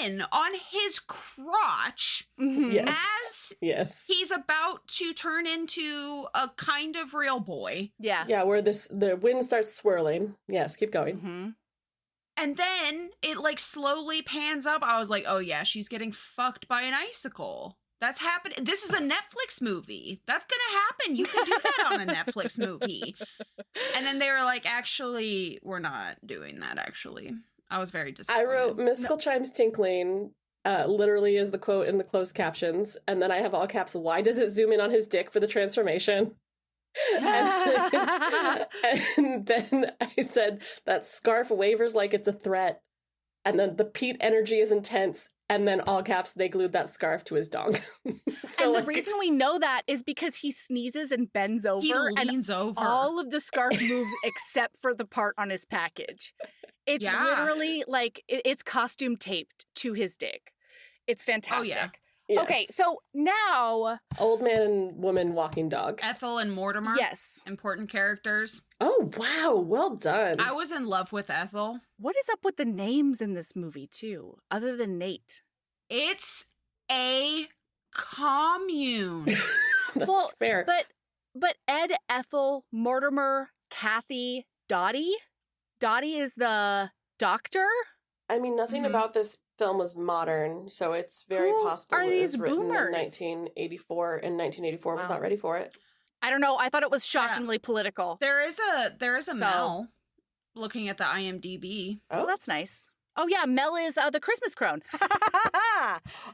in on his crotch as he's about to turn into a kind of real boy.
Yeah.
Yeah, where the wind starts swirling. Yes, keep going.
Mm-hmm.
And then it, like, slowly pans up. I was like, oh, yeah, she's getting fucked by an icicle. That's happening. This is a Netflix movie. That's gonna happen. You can do that on a Netflix movie. And then they were like, actually, we're not doing that, actually. I was very disappointed.
I wrote, mystical chimes tinkling, literally is the quote in the closed captions. And then I have all caps, why does it zoom in on his dick for the transformation? and then I said, that scarf wavers like it's a threat. And then the Pete energy is intense. And then all caps, they glued that scarf to his dong.
And the reason we know that is because he sneezes and bends over.
He leans over.
All of the scarf moves except for the part on his package. It's literally like, it's costume taped to his dick. It's fantastic.
Oh, yeah.
Yes.
Okay, so now...
Old man and woman walking dog.
Ethel and Mortimer.
Yes.
Important characters.
Oh, wow. Well done.
I was in love with Ethel.
What is up with the names in this movie, too, other than Nate?
It's a commune.
That's fair.
But Ed, Ethel, Mortimer, Kathy, Dottie? Dottie is the doctor?
I mean, nothing about this film was modern, so it's very possible
are
it
these
was written
boomers?
in 1984, and 1984 was not ready for it.
I don't know. I thought it was shockingly political.
There is a Mel looking at the IMDb.
Oh,
Well, that's nice. Oh, yeah, Mel is the Christmas crone. Mel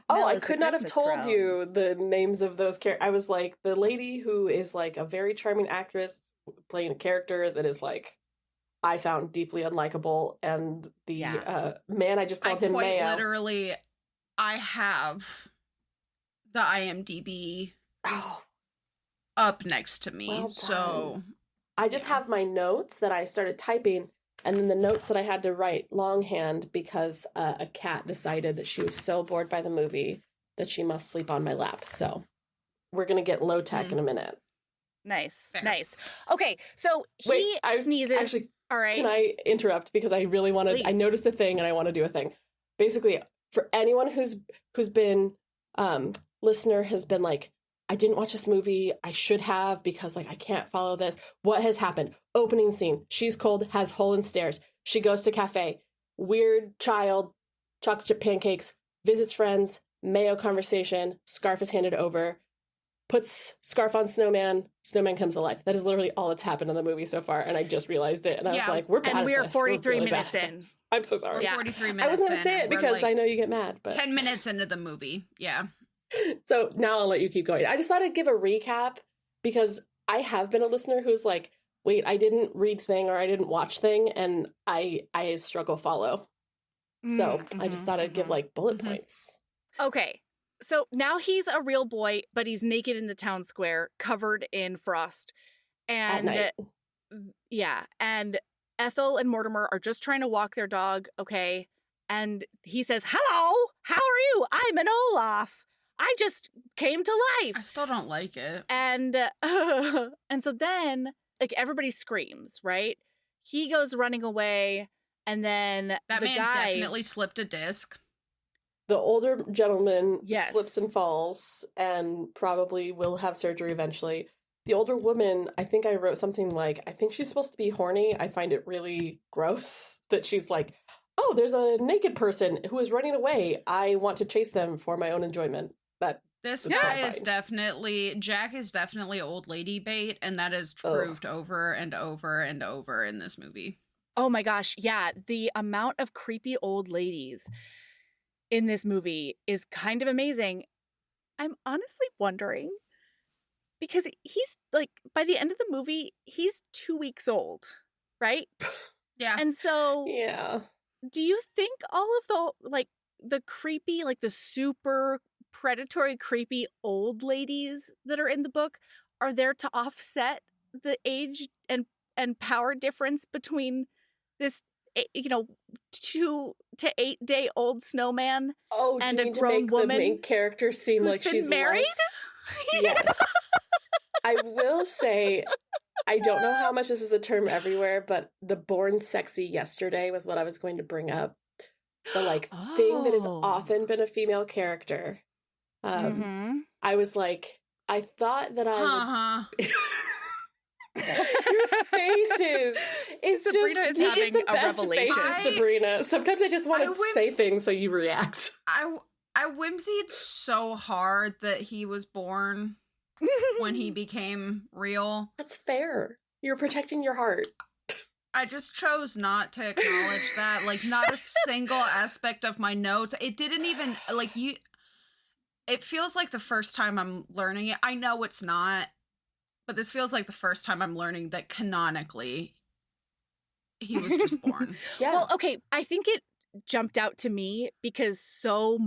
I
is the
could not have
Christmas
told
crone.
you the names of those characters. I was like, the lady who is like a very charming actress playing a character that is like, I found deeply unlikable, and the man, I just called him
quite
Mayo.
literally, I have the IMDb up next to me.
Well
so
I just have my notes that I started typing, and then the notes that I had to write longhand because a cat decided that she was so bored by the movie that she must sleep on my lap. So we're going to get low tech in a minute.
Nice.
Fair.
Nice. Okay, so he sneezes.
Actually,
all right.
can I interrupt because I really want to? I noticed a thing and I want to do a thing. Basically, for anyone who's been listener has been like, I didn't watch this movie. I should have because like I can't follow this. What has happened? Opening scene. She's cold, has hole in stairs. She goes to cafe. Weird child, chocolate chip pancakes, visits friends, Mayo conversation, scarf is handed over, puts scarf on snowman, snowman comes alive. That is literally all that's happened in the movie so far, and I just realized it, and I was like, we're bad
and
at
we are
this.
43
really
minutes
bad.
in.
I'm so sorry.
we're 43 minutes
I wasn't going to
in,
say it
and we're,
because
like,
I know you get mad, but
10 minutes into the movie. Yeah.
So now I'll let you keep going. I just thought I'd give a recap because I have been a listener who's like, wait, I didn't read thing or I didn't watch thing, and I struggle follow. So I just thought I'd give like bullet points.
Okay, so now he's a real boy, but he's naked in the town square, covered in frost. And
At night.
yeah, and Ethel and Mortimer are just trying to walk their dog, okay? And he says, "Hello, how are you? I'm an Olaf. I just came to life."
I still don't like it.
And and so then like everybody screams, right? He goes running away, and then
That
the
man
guy
definitely slipped a disc.
The older gentleman
Yes.
slips and falls and probably will have surgery eventually. The older woman, I think I wrote something like, I think she's supposed to be horny. I find it really gross that she's like, oh, there's a naked person who is running away. I want to chase them for my own enjoyment.
This
was
guy
horrifying.
is definitely, Jack is definitely old lady bait, and that is proved over and over and over in this movie.
Oh my gosh, yeah. The amount of creepy old ladies in this movie is kind of amazing. I'm honestly wondering, because he's like, by the end of the movie, he's 2 weeks old, right?
Yeah.
And so,
Yeah.
do you think all of the creepy, like the super predatory, creepy old ladies that are in the book are there to offset the age and power difference between this, 2 to 8 day old snowman
Oh,
and
do you
a
mean to
grown
make
woman
the main character seem
who's
like
been
she's
married?
less? Yes. I will say, I don't know how much this is a term everywhere, but the born sexy yesterday was what I was going to bring up. The thing that has
Oh.
often been a female character. I was like, I thought that I would... Your faces. It's
Sabrina
just
is
you
having
get the
a
best
revelation.
faces, Sabrina. Sometimes I just want to say things so you react.
I whimsied so hard that he was born when he became real.
That's fair. You're protecting your heart.
I just chose not to acknowledge that. Like, not a single aspect of my notes. It didn't even, it feels like the first time I'm learning it. I know it's not, but this feels like the first time I'm learning that canonically he was just born.
Yeah.
Well, okay, I think it jumped out to me because so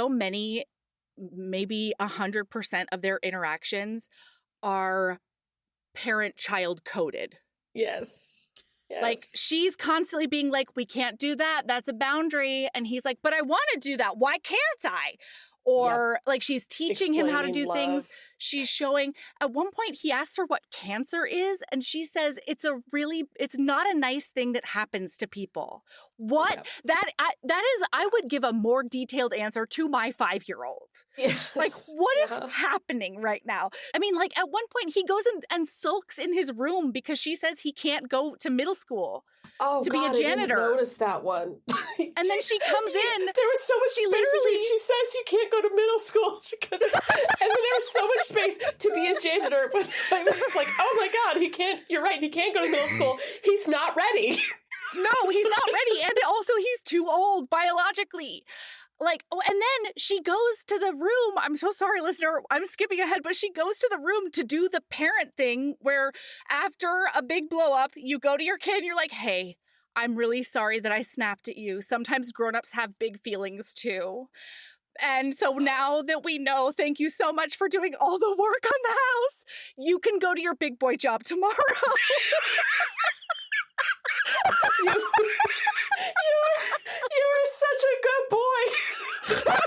many, maybe 100% of their interactions are parent-child coded.
Yes.
Like, she's constantly being like, we can't do that. That's a boundary. And he's like, but I want to do that. Why can't I? or like she's teaching him how to do
Explaining
things.
love.
She's showing, at one point he asks her what cancer is, and she says it's not a nice thing that happens to people. What?
Yep.
That is, I would give a more detailed answer to my 5-year-old.
Yes.
Like, what is happening right now? I mean, like, at one point he goes and sulks in his room because she says he can't go to middle school to be a janitor.
I didn't notice that one.
And then she comes in.
There was so much space.
literally-
She says you can't go to middle school. And then there was so much space to be a janitor. But I was just like, oh my God, he can't. You're right. He can't go to middle school. He's not ready.
No, he's not ready. And also, he's too old biologically. Like, oh, and then she goes to the room. I'm so sorry, listener. I'm skipping ahead, but she goes to the room to do the parent thing where after a big blow up, you go to your kid and you're like, hey, I'm really sorry that I snapped at you. Sometimes grown-ups have big feelings too. And so now that we know, thank you so much for doing all the work on the house. You can go to your big boy job tomorrow.
You are such a good boy. That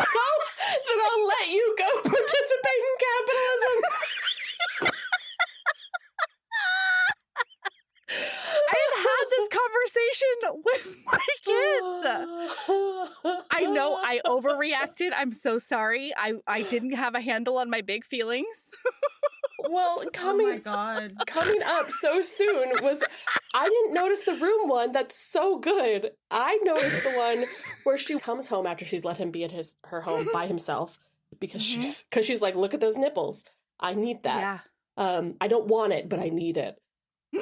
I'll let you go participate in capitalism.
I've had this conversation with my kids. I know I overreacted. I'm so sorry. I didn't have a handle on my big feelings.
Well,
Oh my God.
coming up so soon was, I didn't notice the room one that's so good. I noticed the one where she comes home after she's let him be at her home by himself because she's like, look at those nipples. I need that.
Yeah.
I don't want it, but I need it.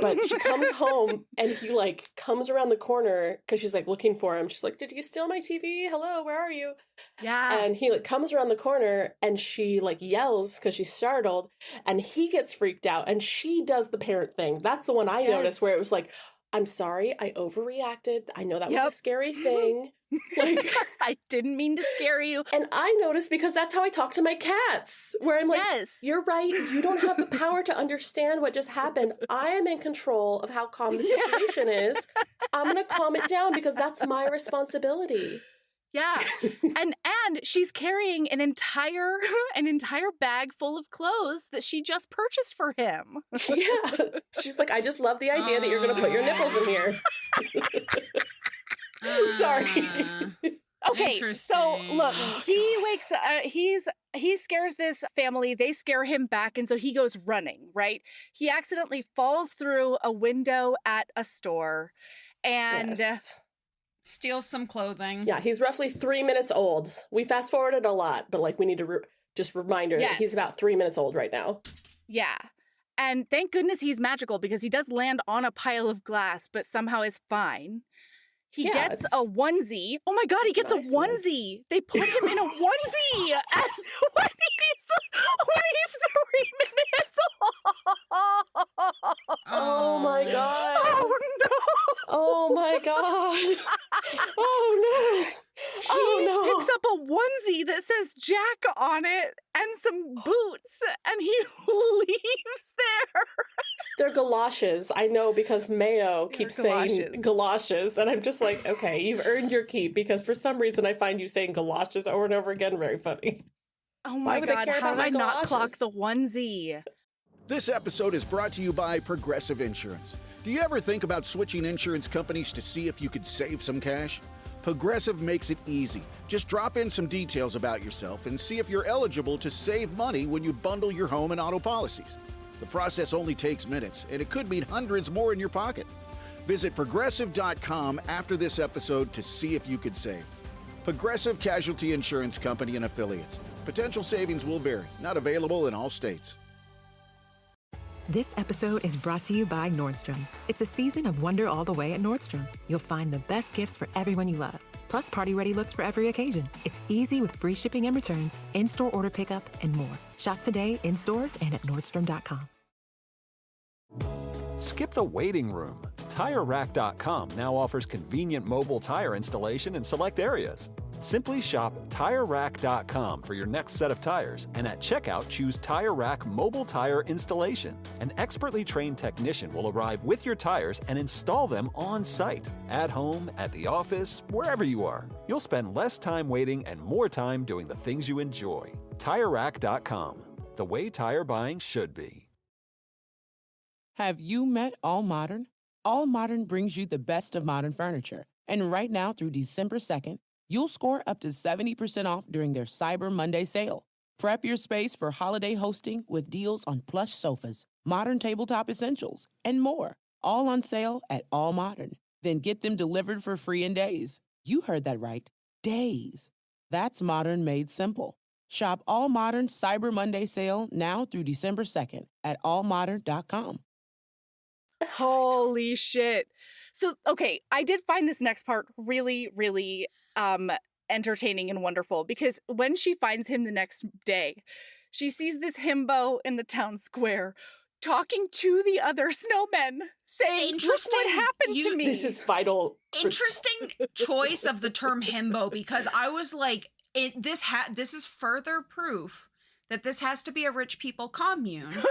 But she comes home and he like comes around the corner because she's like looking for him. She's like, did you steal my TV? Hello, where are you?
Yeah.
And he like comes around the corner and she like yells because she's startled and he gets freaked out and she does the parent thing. That's the one I noticed where it was like, I'm sorry, I overreacted. I know that was a scary thing. Like,
I didn't mean to scare you.
and I noticed because that's how I talk to my cats, where I'm like, you're right. You don't have the power to understand what just happened. I am in control of how calm the situation is. I'm going to calm it down because that's my responsibility.
Yeah. And she's carrying an entire bag full of clothes that she just purchased for him.
Yeah. She's like, I just love the idea that you're going to put your nipples in here. Sorry.
Okay, so look, he wakes he scares this family, they scare him back, and so he goes running, right? He accidentally falls through a window at a store and
steals some clothing.
Yeah, he's roughly 3 minutes old. We fast forwarded a lot, but like we need to just reminder that he's about 3 minutes old right now.
Yeah. And thank goodness he's magical because he does land on a pile of glass, but somehow is fine. He gets a onesie. Oh my God, he gets a onesie. They put him in a onesie and when he's 3 minutes old.
Oh my God.
Oh no.
Oh my God. Oh no.
He picks up a onesie that says Jack on it and some boots, and he leaves there.
They're galoshes. I know because Mayo keeps saying galoshes, and I'm just like, okay, you've earned your keep because for some reason I find you saying galoshes over and over again very funny.
Oh my God, how did I not clock the onesie?
This episode is brought to you by Progressive Insurance. Do you ever think about switching insurance companies to see if you could save some cash? Progressive makes it easy. Just drop in some details about yourself and see if you're eligible to save money when you bundle your home and auto policies. The process only takes minutes, and it could mean hundreds more in your pocket. Visit Progressive.com after this episode to see if you could save. Progressive Casualty Insurance Company and Affiliates. Potential savings will vary. Not available in all states.
This episode is brought to you by Nordstrom. It's a season of wonder all the way at Nordstrom. You'll find the best gifts for everyone you love, plus party-ready looks for every occasion. It's easy with free shipping and returns, in-store order pickup, and more. Shop today in stores and at Nordstrom.com.
Skip the waiting room. TireRack.com now offers convenient mobile tire installation in select areas. Simply shop TireRack.com for your next set of tires, and at checkout, choose Tire Rack Mobile Tire Installation. An expertly trained technician will arrive with your tires and install them on site. At home, at the office, wherever you are. You'll spend less time waiting and more time doing the things you enjoy. TireRack.com, the way tire buying should be.
Have you met All Modern? All Modern brings you the best of modern furniture. And right now through December 2nd, you'll score up to 70% off during their Cyber Monday sale. Prep your space for holiday hosting with deals on plush sofas, modern tabletop essentials, and more. All on sale at All Modern. Then get them delivered for free in days. You heard that right. Days. That's modern made simple. Shop All Modern Cyber Monday sale now through December 2nd at allmodern.com.
Holy shit. So, okay, I did find this next part really, really entertaining and wonderful because when she finds him the next day, she sees this himbo in the town square talking to the other snowmen, saying, "Look what happened to me."
This is vital.
Interesting choice of the term himbo, because I was like, this is further proof that this has to be a rich people commune,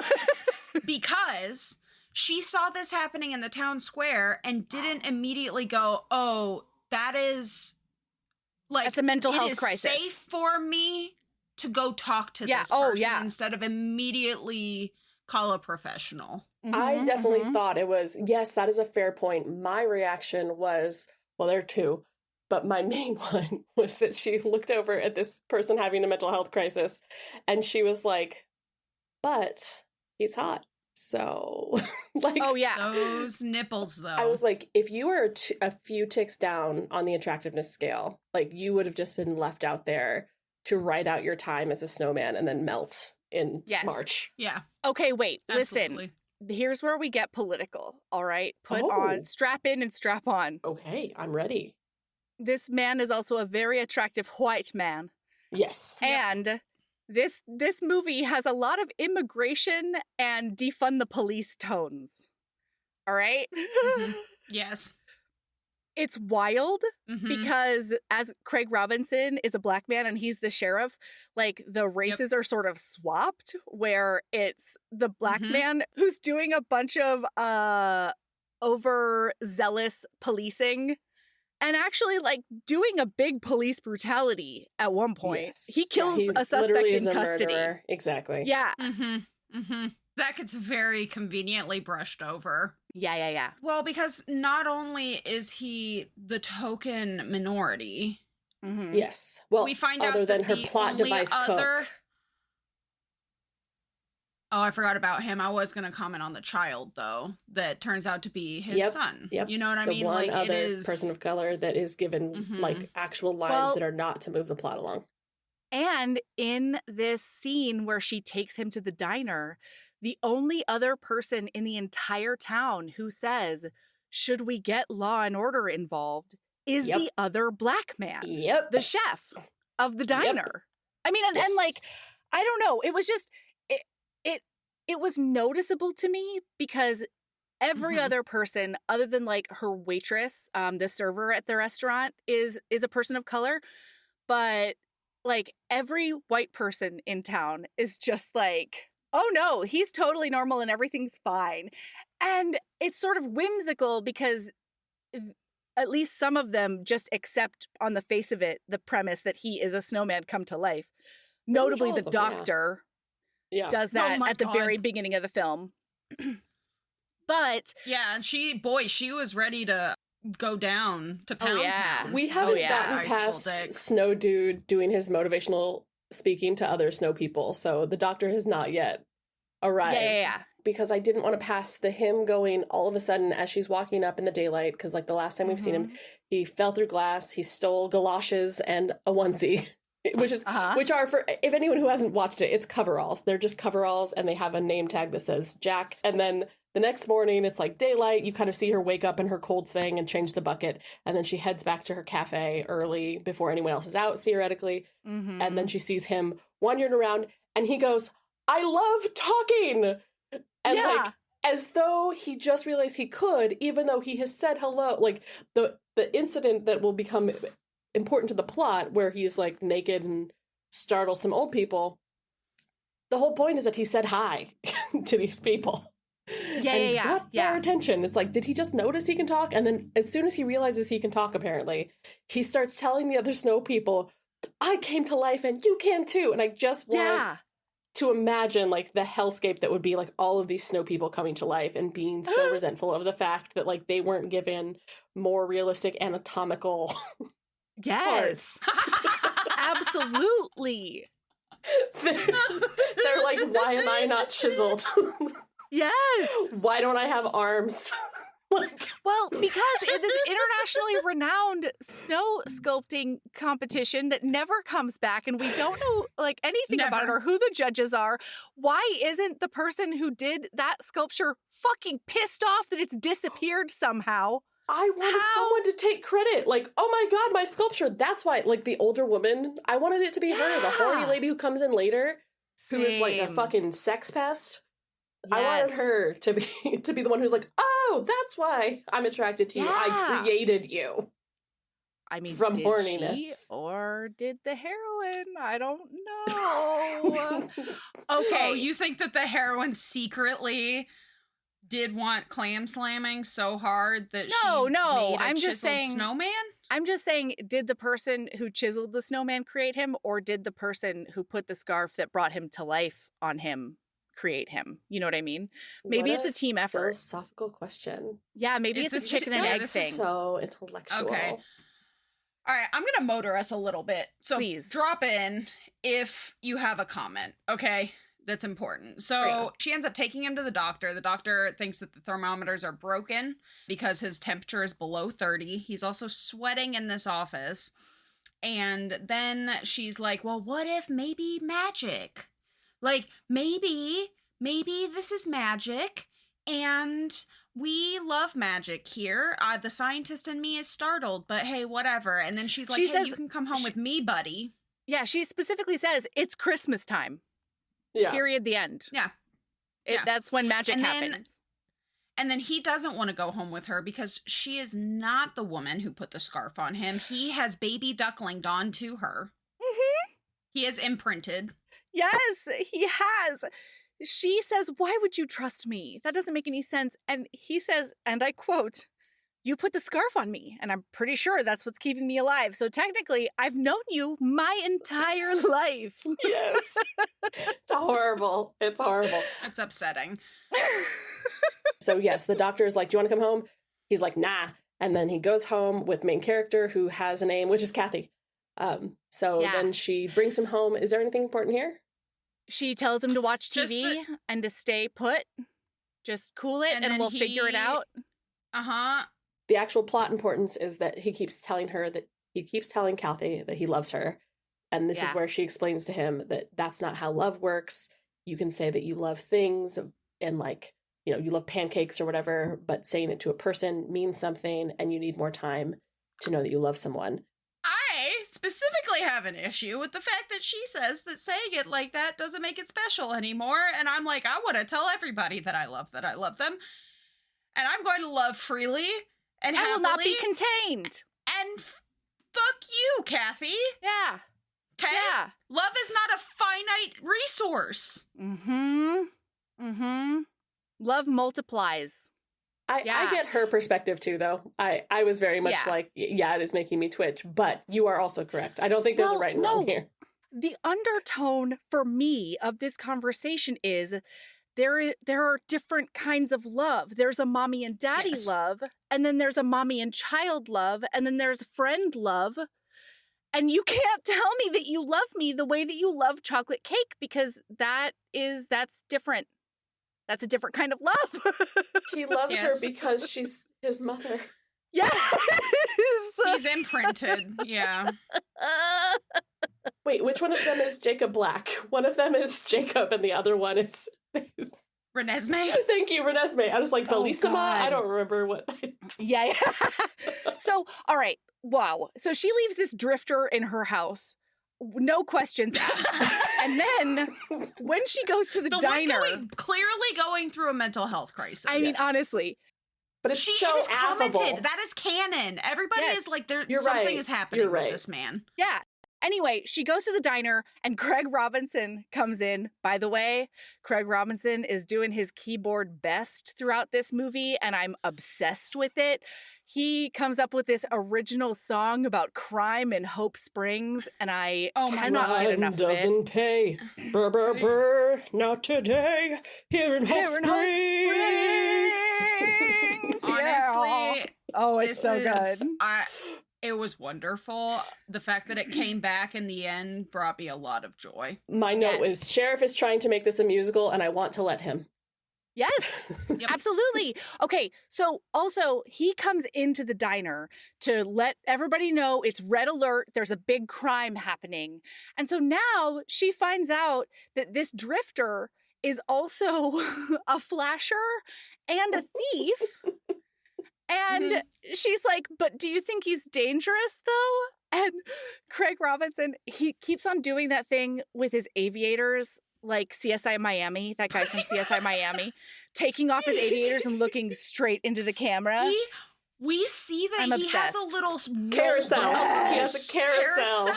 because she saw this happening in the town square and didn't immediately go, "Oh, that is like
that's a mental health
it is
crisis.
Safe for me to go talk to this person instead of immediately call a professional."
I definitely thought it was, yes, that is a fair point. My reaction was, well, there are two, but my main one was that she looked over at this person having a mental health crisis and she was like, but he's hot. So, like,
oh yeah,
those nipples though.
I was like, if you were a few ticks down on the attractiveness scale, like you would have just been left out there to write out your time as a snowman and then melt in March.
Yeah.
Okay, wait,
Absolutely.
listen. Here's where we get political, all right? Put on, strap in and strap on.
Okay, I'm ready.
This man is also a very attractive white man.
Yes.
And this movie has a lot of immigration and defund the police tones. All right?
Yes.
It's wild because as Craig Robinson is a black man and he's the sheriff, like the races are sort of swapped, where it's the black man who's doing a bunch of overzealous policing and actually like doing a big police brutality at one point.
Yes.
He kills a suspect in custody.
Murderer. Exactly.
Yeah.
That gets very conveniently brushed over.
Yeah.
Well, because not only is he the token minority.
Yes. Well,
we find
other
out
than
that
her
the
plot
only
device cook.
Oh, I forgot about him. I was going to comment on the child, though, that turns out to be his son.
Yep.
You know what I
the
mean?
One
Like,
other
it is
person of color that is given like actual lines that are not to move the plot along.
And in this scene where she takes him to the diner, the only other person in the entire town who says, "Should we get law and order involved?" is the other black man.
Yep.
The chef of the diner. I mean, and like, I don't know. It was just, it was noticeable to me because every other person other than like her waitress, the server at the restaurant is a person of color. But like every white person in town is just like, oh no, he's totally normal and everything's fine. And it's sort of whimsical because at least some of them just accept on the face of it the premise that he is a snowman come to life. Notably, the doctor does that at the very beginning of the film. But
yeah, and she was ready to go down to Pound Town.
We haven't gotten past Snow Dude doing his motivational speaking to other snow people, so the doctor has not yet arrived.
Yeah.
Because I didn't want to pass him going all of a sudden as she's walking up in the daylight, because like the last time we've seen him, he fell through glass, he stole galoshes and a onesie. Which are, for if anyone who hasn't watched it, it's coveralls. They're just coveralls and they have a name tag that says Jack. And then the next morning it's like daylight. You kind of see her wake up in her cold thing and change the bucket. And then she heads back to her cafe early before anyone else is out, theoretically. And then she sees him wandering around and he goes, "I love talking." And like, as though he just realized he could, even though he has said hello. Like the incident that will become important to the plot where he's like naked and startles some old people. The whole point is that he said hi to these people. Got their attention. It's like, did he just notice he can talk? And then as soon as he realizes he can talk, apparently, he starts telling the other snow people, I came to life and you can too. And I just want to imagine like the hellscape that would be like all of these snow people coming to life and being so resentful of the fact that like they weren't given more realistic anatomical parts.
Absolutely.
They're like, why am I not chiseled?
Yes.
Why don't I have arms?
Well, because it is internationally renowned snow sculpting competition that never comes back, and we don't know like anything about it or who the judges are. Why isn't the person who did that sculpture fucking pissed off that it's disappeared somehow?
I wanted someone to take credit. Like, oh my God, my sculpture. That's why, like, the older woman, I wanted it to be her, the horny lady who comes in later, who is like a fucking sex pest. Yes. I wanted her to be the one who's like, oh, that's why I'm attracted to you. I created you.
I mean,
from
did
horniness.
She or did the heroine? I don't know. Okay.
Oh, you think that the heroine secretly did want clam slamming so hard that she made a
I'm just
chiseled
saying
snowman?
I'm just saying, did the person who chiseled the snowman create him, or did the person who put the scarf that brought him to life on him create him? You know what I mean? Maybe it's a team effort.
Philosophical question.
Yeah, maybe it's a chicken and egg thing.
So intellectual.
Okay. All right, I'm going to motor us a little bit. So
please
drop in if you have a comment, okay? That's important. So she ends up taking him to the doctor. The doctor thinks that the thermometers are broken because his temperature is below 30. He's also sweating in this office. And then she's like, well, what if maybe magic? Like, maybe this is magic, and we love magic here. The scientist in me is startled, but hey, whatever. And then she's like, hey, you can come home with me, buddy.
Yeah, she specifically says, it's Christmas time. Yeah. Period, the end.
Yeah.
That's when magic happens.
And then he doesn't want to go home with her because she is not the woman who put the scarf on him. He has baby ducklinged onto her.
Mm-hmm.
He is imprinted.
Yes, he has. She says, why would you trust me? That doesn't make any sense. And he says, and I quote, you put the scarf on me, and I'm pretty sure that's what's keeping me alive. So technically, I've known you my entire life.
Yes. It's horrible. It's horrible.
It's upsetting.
So yes, the doctor is like, do you want to come home? He's like, nah. And then he goes home with main character who has a name, which is Kathy. Then she brings him home. Is there anything important here?
She tells him to watch TV and to stay put. Just cool it and we'll figure it out.
Uh-huh.
The actual plot importance is that he keeps telling Kathy that he loves her. And this is where she explains to him that that's not how love works. You can say that you love things and like, you know, you love pancakes or whatever, but saying it to a person means something and you need more time to know that you love someone.
I specifically have an issue with the fact that she says that saying it like that doesn't make it special anymore. And I'm like, I want to tell everybody that I love them. And I'm going to love freely and happily.
I will not be contained.
And fuck you, Kathy.
Yeah.
Okay?
Yeah.
Love is not a finite resource.
Love multiplies.
I get her perspective too, though. I was very much like, it is making me twitch, but you are also correct. I don't think there's a right and wrong here.
The undertone for me of this conversation is there are different kinds of love. There's a mommy and daddy love, and then there's a mommy and child love, and then there's friend love. And you can't tell me that you love me the way that you love chocolate cake, because that's different. That's a different kind of love.
He loves her because she's his mother.
Yes!
He's imprinted, yeah.
Wait, which one of them is Jacob Black? One of them is Jacob and the other one is...
Renesmee?
Thank you, Renesmee. I was like, Bellissima? I don't remember what...
Yeah. So, all right. Wow. So she leaves this drifter in her house. No questions asked. And then when she goes to the diner...
clearly going through a mental health crisis.
I mean, honestly.
But it's
she
so
is
affable.
commented. That is canon. Everybody is like,
You're
something
right.
is happening
You're
with
right.
this man.
Yeah. Anyway, she goes to the diner and Craig Robinson comes in. By the way, Craig Robinson is doing his keyboard best throughout this movie, and I'm obsessed with it. He comes up with this original song about crime in Hope Springs, and I cannot get enough of it.
Doesn't pay. Brr, brr, brr. Not today. Here in Hope Springs.
Honestly,
oh, it's so good.
It was wonderful. The fact that it came back in the end brought me a lot of joy.
My note is, Sheriff is trying to make this a musical, and I want to let him.
Yes, absolutely. Okay, so also he comes into the diner to let everybody know it's red alert. There's a big crime happening. And so now she finds out that this drifter is also a flasher and a thief. And she's like, but do you think he's dangerous, though? And Craig Robinson, he keeps on doing that thing with his aviators, like CSI Miami, that guy from CSI Miami, taking off his aviators and looking straight into the camera.
We see that he has a little
carousel.
Yes.
He has a carousel.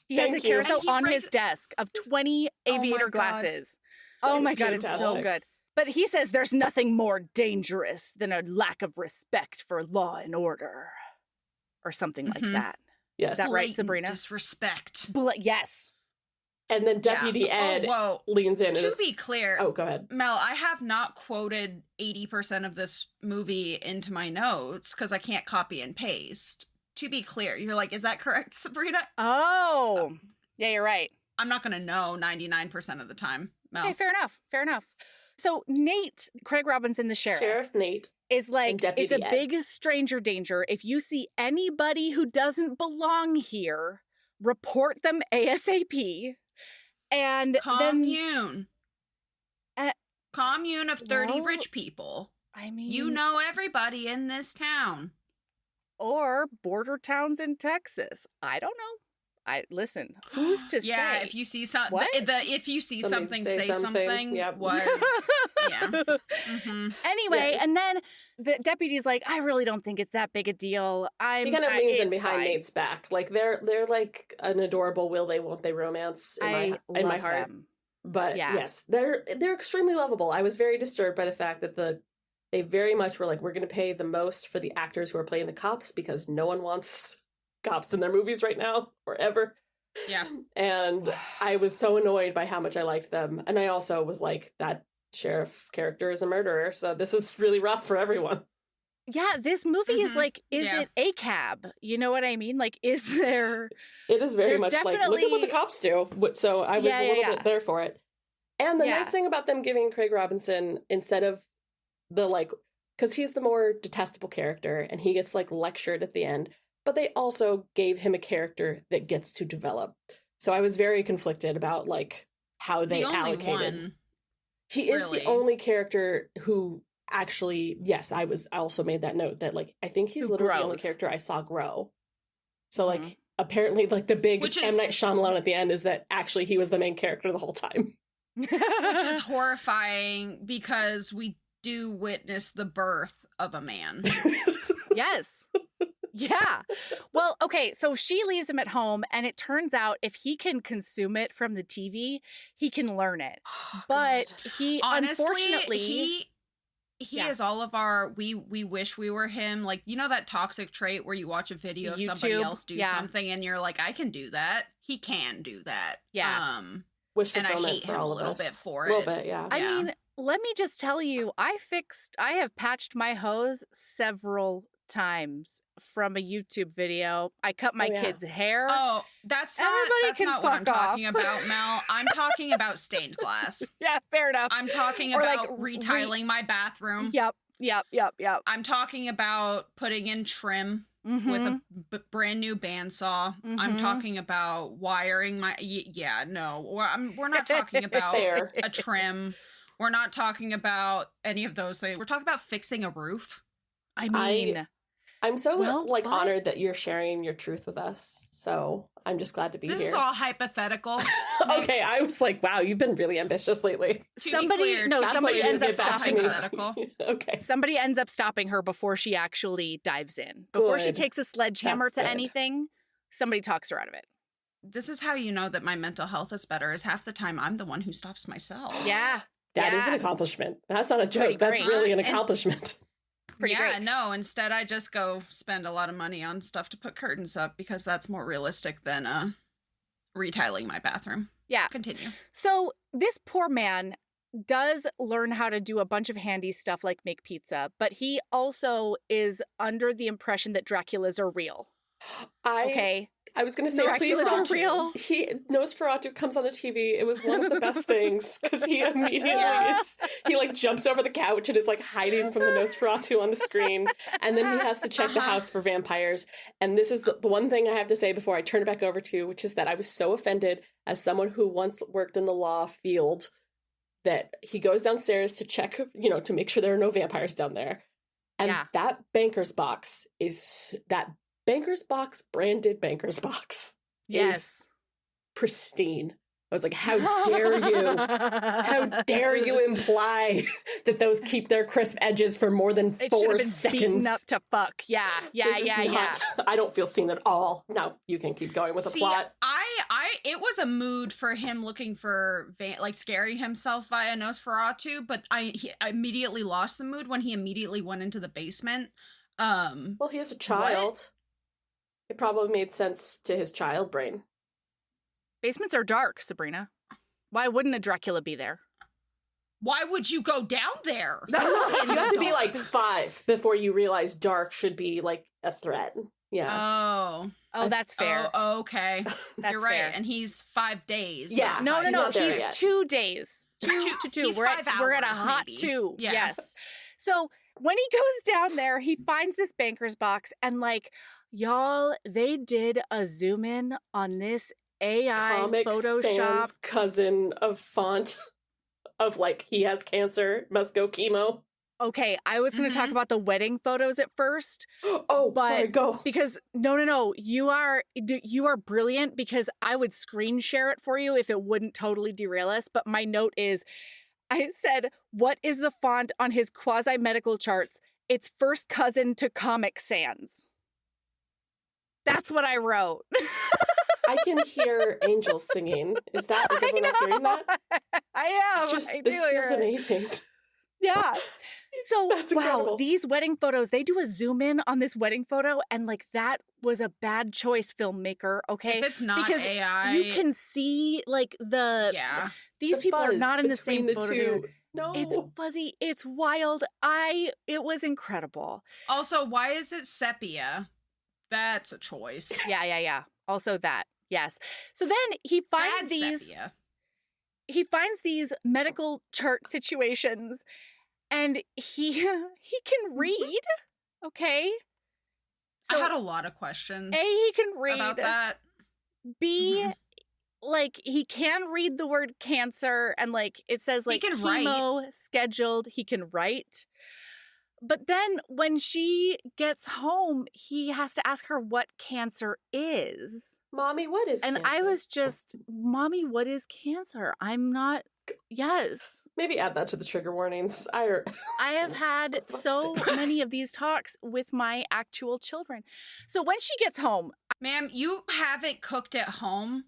He has a carousel on his desk of 20 aviator glasses. Oh my God, it's so good. But he says there's nothing more dangerous than a lack of respect for law and order. Or something like that.
Yes.
Is that right, Sabrina?
Disrespect.
Yes.
And then Deputy Ed leans in.
To be clear.
Oh, go ahead.
Mel, I have not quoted 80% of this movie into my notes because I can't copy and paste. To be clear, you're like, is that correct, Sabrina?
Oh. Yeah, you're right.
I'm not going to know 99% of the time, Mel.
Okay, fair enough. Fair enough. So Nate, Craig Robinson, the sheriff
Nate,
is like, it's a
Ed.
big stranger danger. If you see anybody who doesn't belong here, report them ASAP. And
commune of 30
well,
rich people.
I mean,
you know everybody in this town.
Or border towns in Texas. I don't know. Listen, who's to say?
Yeah, if you see something, if you see something, say
something.
something.
Yep.
Was yeah. Mm-hmm.
Anyway, and then the deputy's like, I really don't think it's that big a deal.
He kind of leans in behind Nate's back, like they're like an adorable will they won't they romance in my heart.
Them.
But yes, they're extremely lovable. I was very disturbed by the fact that they very much were like, we're going to pay the most for the actors who are playing the cops because no one wants cops in their movies right now or ever.
Yeah.
And I was so annoyed by how much I liked them. And I also was like, that sheriff character is a murderer, so this is really rough for everyone.
Yeah, this movie is like, it a cab? You know what I mean? Like, is there...
It is very much like, look at what the cops do. So I was a little bit there for it. And the nice thing about them giving Craig Robinson, instead of the like, because he's the more detestable character and he gets like lectured at the end, but they also gave him a character that gets to develop. So I was very conflicted about like how they allocated. He is the only character who actually, yes, I also made that note that like, I think he's literally the only character I saw grow. So like, apparently like the big M. Night Shyamalan at the end is that actually he was the main character the whole time.
Which is horrifying because we do witness the birth of a man.
Yes. Yeah. Well, okay, so she leaves him at home, and it turns out if he can consume it from the TV, he can learn it. But he,
honestly,
unfortunately...
He is all of our, we wish we were him. Like, you know that toxic trait where you watch a video of somebody else do something and you're like, I can do that. He can do that.
Yeah.
Wish
and I hate him a little bit for it.
A little bit, yeah.
I mean, let me just tell you, I have patched my hose several times from a YouTube video. I cut my kid's hair.
Oh, that's not what I'm talking about, Mel. I'm talking about stained glass.
Yeah, fair enough.
I'm talking about retiling my bathroom.
Yep.
I'm talking about putting in trim with a brand new bandsaw. I'm talking about wiring my... we're not talking about a trim. We're not talking about any of those things. We're talking about fixing a roof.
I mean...
I'm so
Well,
honored that you're sharing your truth with us. So I'm just glad to be
This
here.
is all hypothetical.
Okay, I was like, wow, you've been really ambitious lately.
Somebody ends up stopping her.
Okay.
Somebody ends up stopping her before she actually dives in. Before she
Good.
takes a sledgehammer
That's
to
good.
anything, somebody talks her out of it.
This is how you know that my mental health is better, is half the time I'm the one who stops myself.
Yeah.
That is
yeah.
an accomplishment. That's not a joke.
Pretty
That's
great.
really an
And-
accomplishment.
Pretty
yeah,
great.
no, instead I just go spend a lot of money on stuff to put curtains up because that's more realistic than retiling my bathroom.
Yeah.
Continue.
So this poor man does learn how to do a bunch of handy stuff like make pizza, but he also is under the impression that Draculas are real. Okay.
I was going to say, please
Draculas are
don't.
real.
Nosferatu comes on the TV. It was one of the best things because he immediately jumps over the couch and is like hiding from the Nosferatu on the screen. And then he has to check the house for vampires. And this is the one thing I have to say before I turn it back over to you, which is that I was so offended as someone who once worked in the law field that he goes downstairs to check, to make sure there are no vampires down there. And that banker's box branded banker's box is pristine. I was like, how dare you? How dare you imply that those keep their crisp edges for more than
It
4
should have been
seconds?
beaten up to fuck. Yeah.
I don't feel seen at all. No, you can keep going with the plot.
It was a mood for him looking for scaring himself via Nosferatu, but I immediately lost the mood when he immediately went into the basement.
Well, he is a child.
What?
It probably made sense to his child brain.
Basements are dark, Sabrina. Why wouldn't a Dracula be there?
Why would you go down there?
You have to be like 5 before you realize dark should be like a threat. Yeah.
Oh,
that's fair.
Oh, okay.
That's
You're right.
fair.
And he's 5 days.
Yeah.
No.
not there
He's
yet.
2 days. Two.
He's
We're
5
at, we're at a
hours,
hot
maybe.
2.
Yeah.
Yes. So when he goes down there, he finds this banker's box and y'all, they did a zoom in on this AI
Comic
Photoshop.
Sans cousin of font of he has cancer, must go chemo.
Okay, I was going to talk about the wedding photos at first.
Oh,
but
sorry, go.
Because no, you are brilliant because I would screen share it for you if it wouldn't totally derail us. But my note is, I said, what is the font on his quasi-medical charts? It's first cousin to Comic Sans. That's what I wrote.
I can hear angels singing. Is everyone else hearing that?
I am.
This
I do
feels
hear it.
amazing.
Yeah. So,
That's incredible.
wow, these wedding photos, they do a zoom in on this wedding photo, and that was a bad choice, filmmaker, okay?
If it's not
because
AI.
you can see, these
The
people are
buzz
not in the same
between
photo.
the two.
Dude.
No.
It's fuzzy. It's wild. It was incredible.
Also, why is it sepia? That's a choice.
Yeah. Also that, yes. So then he finds
Bad sepia.
he finds these medical chart situations and he can read, okay?
I had a lot of questions
A, he can read.
about that.
B, he can read the word cancer and it says
He can
chemo scheduled. He can write. But then when she gets home, he has to ask her what cancer is.
Mommy, what is
And
cancer?
I was just, Mommy, what is cancer? I'm not, yes.
Maybe add that to the trigger warnings.
I have had
fuck's
so
sake.
many of these talks with my actual children. So when she gets home,
Ma'am, you haven't cooked at home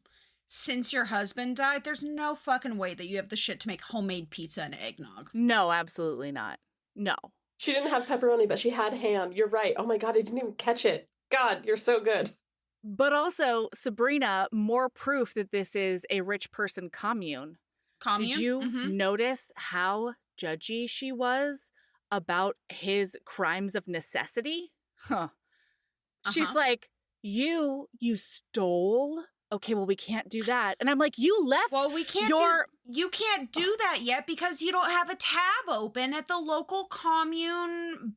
since your husband died. There's no fucking way that you have the shit to make homemade pizza and eggnog.
no, absolutely not. No.
She didn't have pepperoni, but she had ham. You're right. Oh my God, I didn't even catch it. God, you're so good.
But also, Sabrina, more proof that this is a rich person commune.
Commune?
Did you
Mhm.
notice how judgy she was about his crimes of necessity? Huh. She's
Uh-huh.
like, you stole? Okay, well, we can't do that. And I'm like, you left
Well, we can't you can't do that yet because you don't have a tab open at the local commune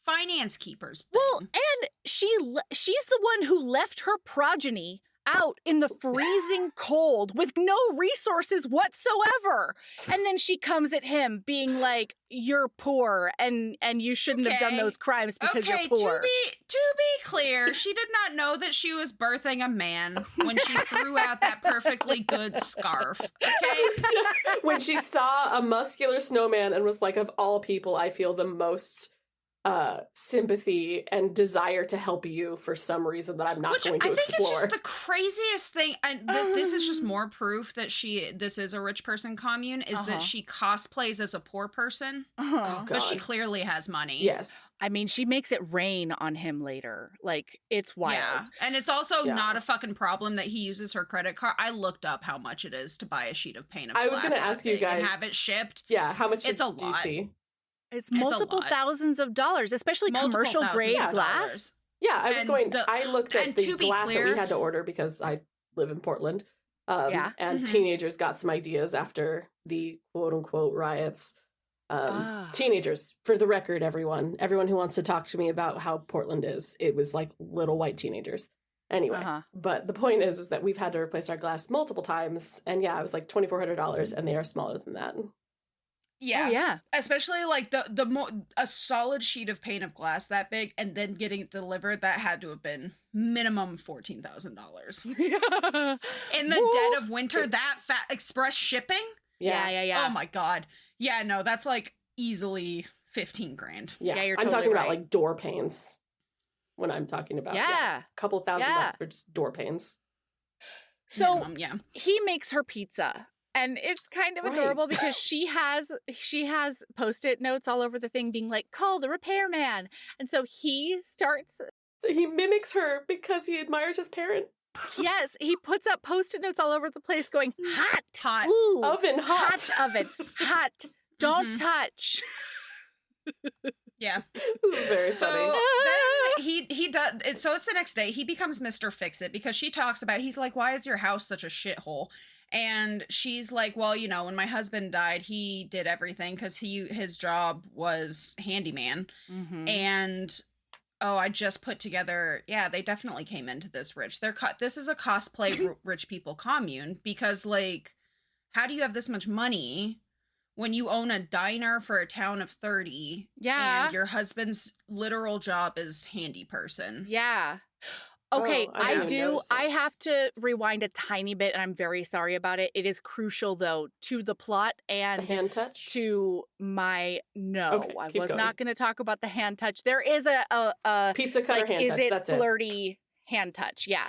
finance keepers thing.
Well, and she's the one who left her progeny out in the freezing cold with no resources whatsoever. And then she comes at him being like, you're poor and you shouldn't have done those crimes because you're poor.
To be clear, she did not know that she was birthing a man when she threw out that perfectly good scarf. Okay?
When she saw a muscular snowman and was like, of all people, I feel the most sympathy and desire to help you for some reason that I'm not going to explore.
I think it's just the craziest thing, and this is just more proof that this is a rich person commune, is that she cosplays as a poor person, but she clearly has money.
Yes.
I mean, she makes it rain on him later. Like, it's wild.
Yeah. And it's also not a fucking problem that he uses her credit card. I looked up how much it is to buy a sheet of paint of glass.
I was going to ask you guys.
And have it shipped.
Yeah, how much
do
you see?
It's multiple thousands of dollars, especially commercial grade glass.
Yeah, I looked at the glass that we had to order because I live in Portland. And teenagers got some ideas after the quote unquote riots. Teenagers, for the record, everyone who wants to talk to me about how Portland is, it was like little white teenagers. Anyway, but the point is that we've had to replace our glass multiple times. And yeah, it was like $2,400 and they are smaller than that.
Yeah. Oh, yeah. Especially like a solid sheet of paint of glass that big and then getting it delivered, that had to have been minimum $14,000. In the dead of winter, that fat express shipping?
Yeah.
Oh my God. Yeah, no, that's like easily 15 grand.
Yeah,
you're
I'm
totally
talking
right.
about like door panes when I'm talking about a couple $1,000 for just door panes.
So he makes her pizza. And it's kind of adorable because she has Post-it notes all over the thing being like, call the repairman. And so he
mimics her because he admires his parent.
Yes, he puts up Post-it notes all over the place going, hot.
Ooh, oven, hot.
Oven, hot. Don't touch.
Yeah.
This is very funny.
So then he does it. So it's the next day. He becomes Mr. Fix-It because she talks about, he's like, why is your house such a shithole? And she's like, well, you know, when my husband died, he did everything because his job was handyman. Mm-hmm. And, I just put together, they definitely came into this rich. This is a cosplay rich people commune because, like, how do you have this much money when you own a diner for a town of 30?
Yeah.
And your husband's literal job is handy person.
Yeah. Okay, I have to rewind a tiny bit, and I'm very sorry about it. It is crucial, though, to the plot and
the hand touch.
To my I was not going to talk about the hand touch. There is a
pizza cutter hand touch.
Is it flirty hand touch? Yeah.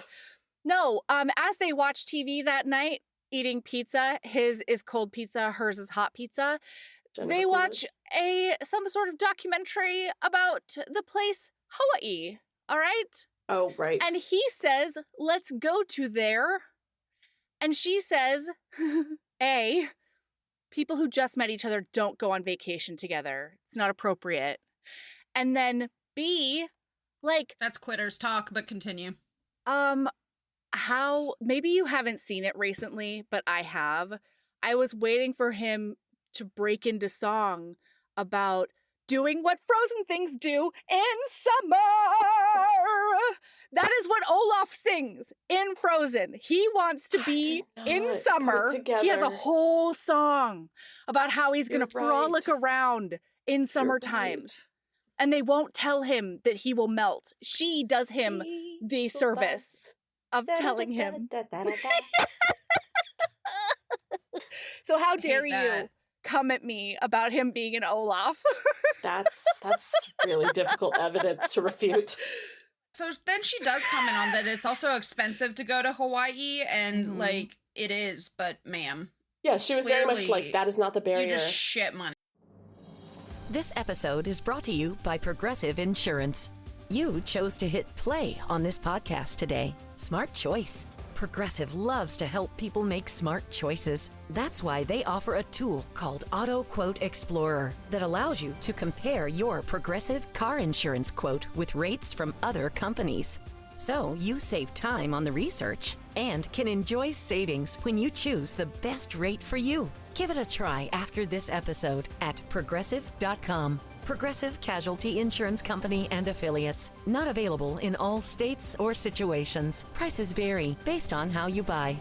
No. As they watch TV that night, eating pizza, his is cold pizza, hers is hot pizza. They watch some sort of documentary about the place Hawaii. All right.
Oh, right.
And he says, let's go to there. And she says, A, people who just met each other don't go on vacation together. It's not appropriate. And then B, like...
That's quitters talk, but continue.
Maybe you haven't seen it recently, but I have. I was waiting for him to break into song about doing what Frozen things do in summer. That is what Olaf sings in Frozen. He wants to be in summer. He has a whole song about how he's going to frolic around in summer times. And they won't tell him that he will melt. She does him the service of telling him. So how dare you come at me about him being an Olaf?
That's really difficult evidence to refute.
So then she does comment on that it's also expensive to go to Hawaii, and like it is, but ma'am.
Yeah, she was very much like, that is not the barrier.
You just shit money.
This episode is brought to you by Progressive Insurance. You chose to hit play on this podcast today. Smart choice. Progressive loves to help people make smart choices. That's why they offer a tool called Auto Quote Explorer that allows you to compare your Progressive car insurance quote with rates from other companies. So you save time on the research and can enjoy savings when you choose the best rate for you. Give it a try after this episode at Progressive.com. Progressive Casualty Insurance Company and Affiliates. Not available in all states or situations. Prices vary based on how you buy.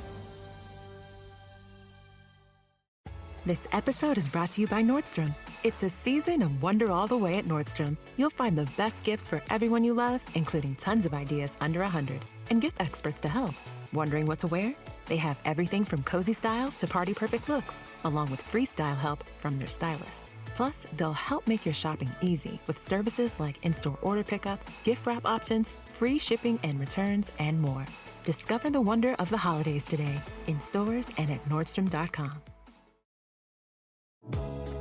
This episode is brought to you by Nordstrom. It's a season of wonder all the way at Nordstrom. You'll find the best gifts for everyone you love, including tons of ideas under 100. And gift experts to help. Wondering what to wear? They have everything from cozy styles to party perfect looks, along with free style help from their stylist. Plus, they'll help make your shopping easy with services like in-store order pickup, gift wrap options, free shipping and returns, and more. Discover the wonder of the holidays today in stores and at Nordstrom.com.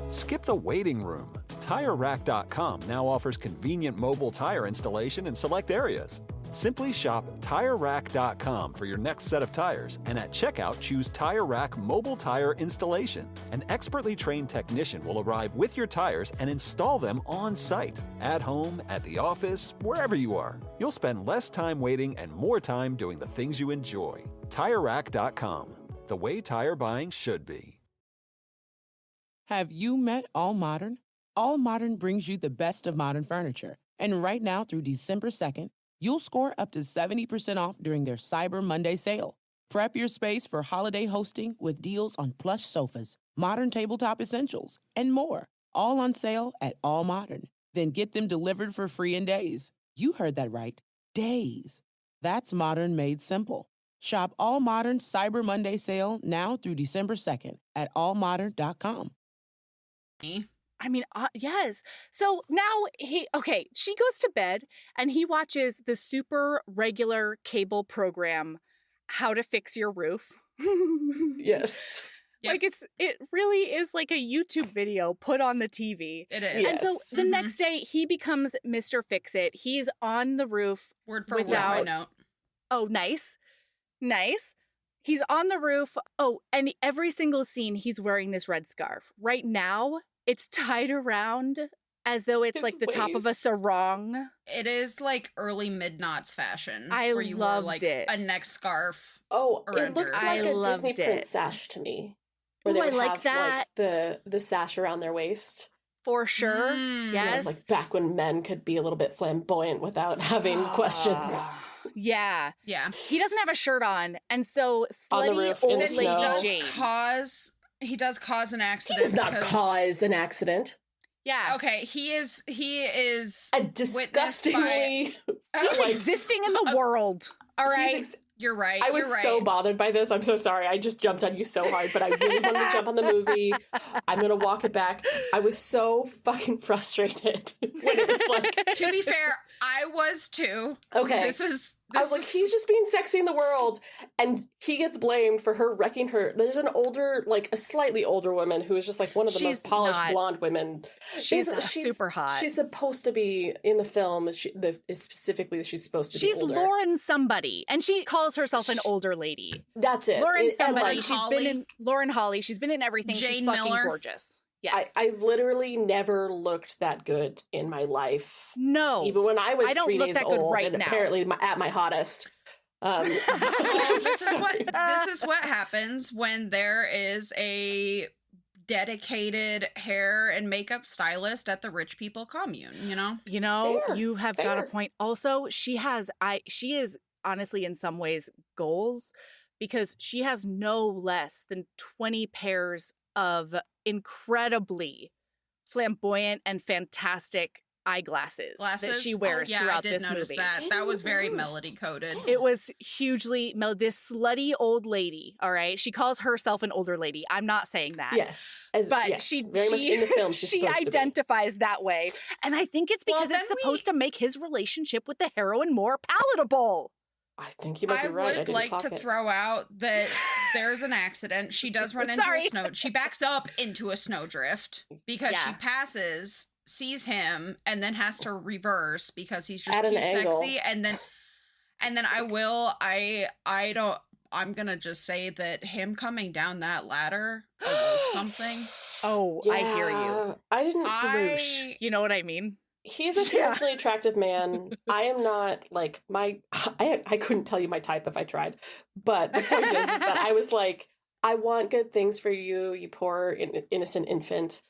Skip the waiting room. TireRack.com now offers convenient mobile tire installation in select areas. Simply shop TireRack.com for your next set of tires, and at checkout, choose Tire Rack Mobile Tire Installation. An expertly trained technician will arrive with your tires and install them on site, at home, at the office, wherever you are. You'll spend less time waiting and more time doing the things you enjoy. TireRack.com, the way tire buying should be.
Have you met All Modern? All Modern brings you the best of modern furniture. And right now through December 2nd, you'll score up to 70% off during their Cyber Monday sale. Prep your space for holiday hosting with deals on plush sofas, modern tabletop essentials, and more. All on sale at All Modern. Then get them delivered for free in days. You heard that right. Days. That's modern made simple. Shop All Modern Cyber Monday sale now through December 2nd at allmodern.com.
I mean, yes. So now she goes to bed and he watches the super regular cable program, How to Fix Your Roof.
Yes.
Yep. Like it really is like a YouTube video put on the TV.
It is.
And so the next day he becomes Mr. Fix-It. He's on the roof.
Word for word, my note.
Oh, nice. Nice. He's on the roof. Oh, and every single scene he's wearing this red scarf. Right now, it's tied around as though it's like the top of a sarong.
It is like early mid-knots fashion.
Where
you
loved
wore like
it.
A neck scarf.
Oh, it looked like a Disney
it.
print sash to me. Where they would have
that.
Like the sash around their waist.
For sure. Yes.
Like back when men could be a little bit flamboyant without having questions.
Yeah.
Yeah.
He doesn't have a shirt on. And so
on the
slutty
roof,
old
in the
lady
snow.
Jane.
He does cause an accident.
He does not cause an accident.
Yeah.
Okay, he is
a disgustingly
he's existing in the world. All right.
You're right.
I was so bothered by this. I'm so sorry. I just jumped on you so hard, but I really wanted to jump on the movie. I'm going to walk it back. I was so fucking frustrated when it was like...
To be fair, I was too.
Okay.
I
was like, he's just being sexy in the world, and he gets blamed for her wrecking her. There's an older, like a slightly older woman who is just like one of the most polished blonde women.
She's super hot.
She's supposed to be in the film. Specifically, she's supposed to be older.
She's Lauren somebody, and she calls herself an older lady.
That's it.
Lauren somebody.
Like,
she's been in Lauren Holly. She's been in everything.
Jane
she's fucking
Miller.
Gorgeous. Yes.
I literally never looked that good in my life.
No.
Even when I was
I don't
3
look
days
that good
old
right
and
now.
apparently at my hottest.
This is what happens when there is a dedicated hair and makeup stylist at the rich people commune, you know?
Fair, you have got a point. Also, she is honestly in some ways goals because she has no less than 20 pairs of incredibly flamboyant and fantastic eyeglasses that she wears throughout this movie.
That was very melody coded.
It was hugely this slutty old lady. All right, she calls herself an older lady. I'm not saying that.
Yes,
she
very much in the film.
She identifies that way, and I think it's because it's supposed to make his relationship with the heroine more palatable.
I think you might be right.
I would like to throw out that there's an accident. She does run into a snow. She backs up into a snowdrift because she passes, sees him, and then has to reverse because he's just too sexy. And then I'm gonna just say that him coming down that ladder awoke something.
Oh, yeah. I hear you.
I didn't.
You know what I mean?
He's a spiritually attractive man. I am not like I couldn't tell you my type if I tried. But the point is that I was like, I want good things for you, you poor innocent infant.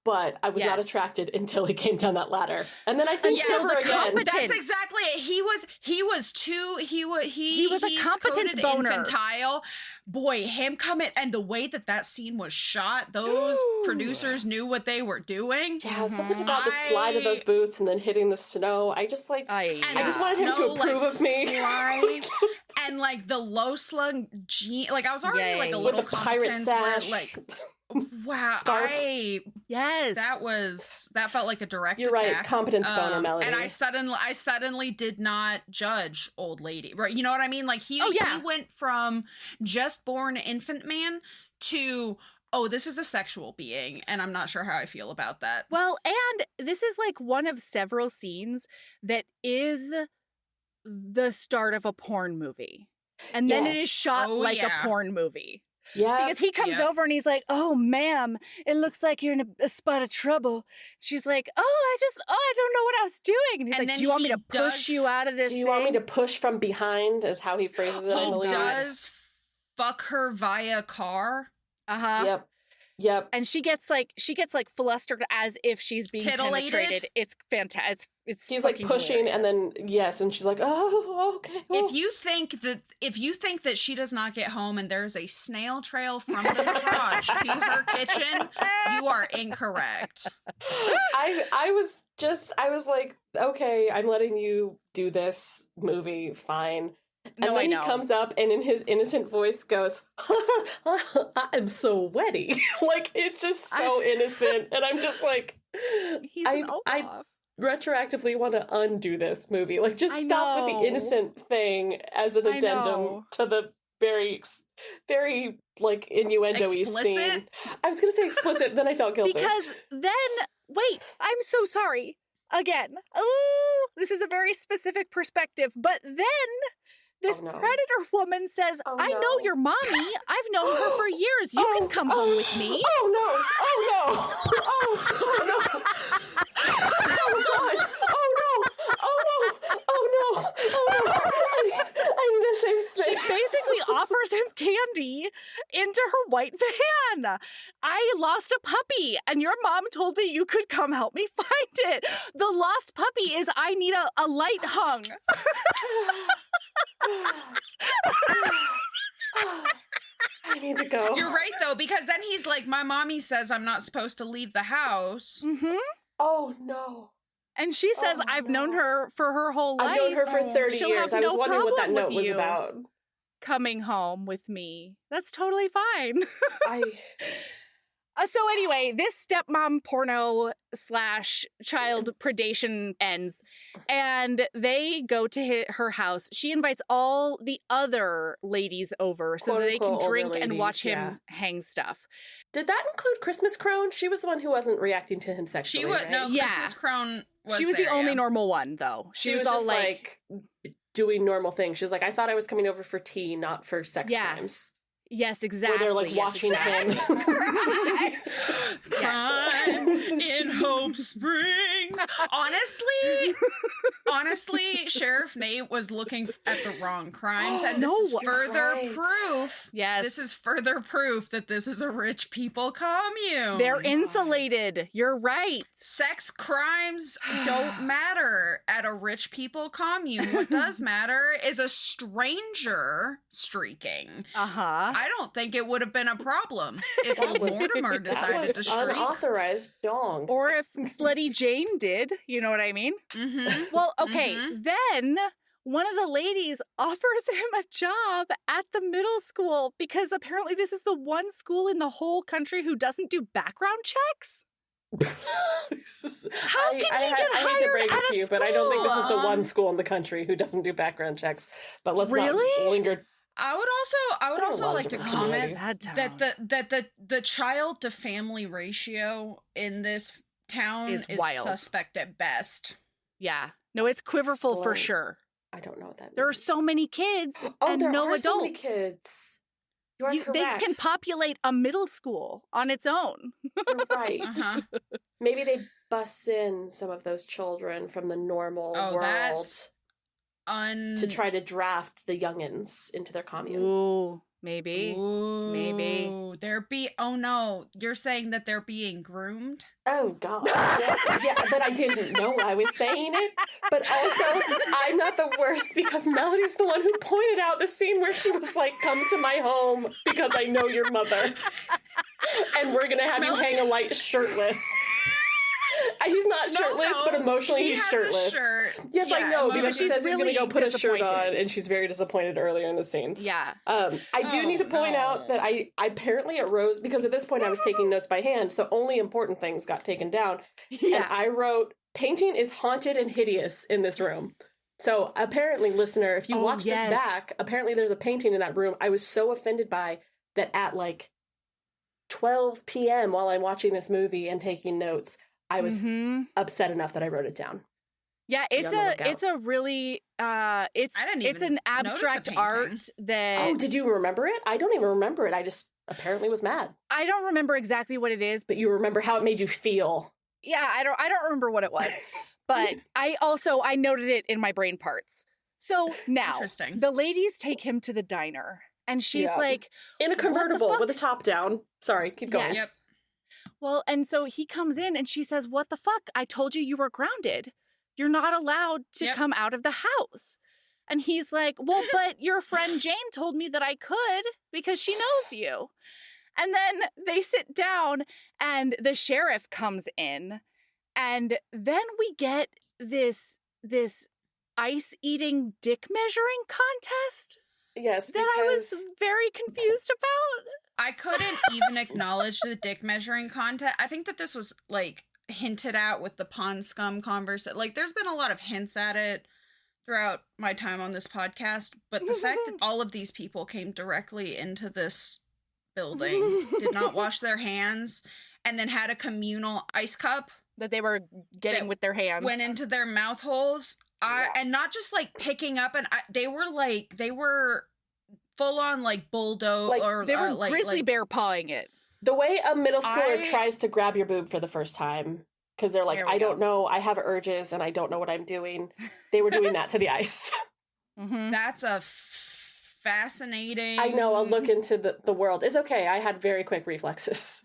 But I was not attracted until he came down that ladder, and then I think never again.
That's exactly it. He was
a competence boner.
Infantile. Boy, him coming and the way that scene was shot, those producers knew what they were doing.
Yeah, something about the slide of those boots and then hitting the snow. I just like. I just wanted him to approve of me.
And like the low slung jean, like I was already like a little
with the pirate sash.
Wow.
Scarf.
That felt like a direct
You're
attack.
Right, competence boner, Melody.
And I suddenly did not judge old lady. Right. You know what I mean? Like he went from just born infant man to, oh, this is a sexual being, and I'm not sure how I feel about that.
Well, and this is like one of several scenes that is the start of a porn movie. And then it is shot like a porn movie.
Yeah.
Because he comes over and he's like, oh, ma'am, it looks like you're in a spot of trouble. She's like, I don't know what I was doing. And he's like, do you want me to push you out of this
Do you want me to push from behind, is how he phrases it, I believe.
He does fuck her via car.
Uh-huh.
Yep.
And she gets flustered as if she's being
titillated.
Penetrated. It's fantastic.
He's like pushing,
hilarious.
and then and she's like, oh, okay. Oh.
If you think that she does not get home and there's a snail trail from the garage to her kitchen, you are incorrect.
I was like, okay, I'm letting you do this movie, fine. And then he comes up and in his innocent voice goes, I'm so wetty. Like, it's just so innocent. And I'm just like, I retroactively want to undo this movie. Like, just stop with the innocent thing as an addendum to the very, very, like, innuendo-y scene. I was going to say explicit, then I felt guilty.
Because then, wait, I'm so sorry. Again, oh, this is a very specific perspective. But then this predator woman says, I know your mommy. I've known her for years. You can come home with me.
Oh, no. Oh, no. Oh, God. Oh, no. I need a safe space.
She basically offers him candy into her white van. I lost a puppy, and your mom told me you could come help me find it. The lost puppy is I need a light hung.
I need to go.
You're right, though, because then he's like, my mommy says I'm not supposed to leave the house.
Mm-hmm.
Oh, no.
And she says, I've known her for her whole life.
I've known her for 30 years. I was wondering what that note was about.
Coming home with me. That's totally fine. So anyway, this stepmom porno / child predation ends, and they go to her house. She invites all the other ladies over so that they can drink and watch him hang stuff.
Did that include Christmas Crone? She was the one who wasn't reacting to him sexually.
She was
right?
no Christmas Crone.
She was the only normal one, though.
She was all just like doing normal things. She was like, I thought I was coming over for tea, not for sex crimes.
Yes, exactly.
Where they're like watching him.
Crime in Hope Springs. Honestly, Sheriff Nate was looking at the wrong crimes, and this is further proof.
Yes,
this is further proof that this is a rich people commune.
They're insulated. You're right.
Sex crimes don't matter at a rich people commune. What does matter is a stranger streaking. I don't think it would have been a problem if old Mortimer decided to streak.
Unauthorized dong.
Or if Slutty Jane did, you know what I mean?
Mm-hmm.
Well, okay, then one of the ladies offers him a job at the middle school because apparently this is the one school in the whole country who doesn't do background checks. How can he get hired
I hate to break it to you,
school?
but I don't think this is the one school in the country who doesn't do background checks. But let's not linger.
I would also like to comment that the child to family ratio in this town is
wild.
Suspect at best.
Yeah. No, it's quiverful for sure.
I don't know what that means.
There are so many kids and
there
no
are
adults.
So many kids. You are correct.
They can populate a middle school on its own.
You're right. Maybe they busts in some of those children from the normal world
that's
to try to draft the youngins into their commune.
Ooh, maybe. Maybe.
Oh no, you're saying that they're being groomed?
Oh God. Yeah, but I didn't know I was saying it. But also, I'm not the worst because Melody's the one who pointed out the scene where she was like, "Come to my home because I know your mother, and we're gonna have you hang a light shirtless." He's not shirtless, but emotionally he's shirtless. Yes, I know, because she says he's going to go put a shirt on, and she's very disappointed earlier in the scene.
Yeah.
I do need to point out that I apparently it rose, because at this point I was taking notes by hand, so only important things got taken down. Yeah. And I wrote, painting is haunted and hideous in this room. So apparently, listener, if you watch this back, apparently there's a painting in that room I was so offended by that at like 12 p.m. while I'm watching this movie and taking notes, I was upset enough that I wrote it down.
Yeah, it's a really it's an abstract art that.
Oh, did you remember it? I don't even remember it. I just apparently was mad.
I don't remember exactly what it is,
but you remember how it made you feel.
Yeah, I don't remember what it was, but I noted it in my brain parts. So now the ladies take him to the diner, and she's like
in a convertible with a top down. Sorry, keep going.
Yes. Yep. Well, and so he comes in and she says, "What the fuck? I told you you were grounded. You're not allowed to come out of the house." And he's like, "Well, but your friend Jane told me that I could because she knows you." And then they sit down and the sheriff comes in, and then we get this ice eating dick measuring contest.
Yes,
that I was very confused about.
I couldn't even acknowledge the dick measuring contest. I think that this was like hinted at with the pond scum conversation. Like, there's been a lot of hints at it throughout my time on this podcast, but the fact that all of these people came directly into this building, did not wash their hands, and then had a communal ice cup
that they were getting with their hands,
went into their mouth holes, and not just like picking up, and they were full on like bulldoze, or
they were grizzly bear pawing it.
The way a middle schooler tries to grab your boob for the first time, because they're like, I don't know, I have urges and I don't know what I'm doing. They were doing that to the ice.
That's a fascinating.
I know, I'll look into the world. It's okay, I had very quick reflexes.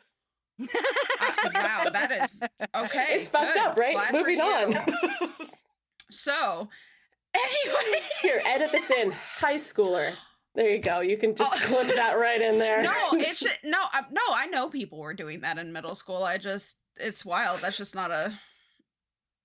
Wow, that is okay.
It's fucked up, right?
Glad
Moving on.
So, anyway.
Here, edit this in. High schooler. There you go. You can just clip that right in there.
No, it should. No, I know people were doing that in middle school. It's wild. That's just not a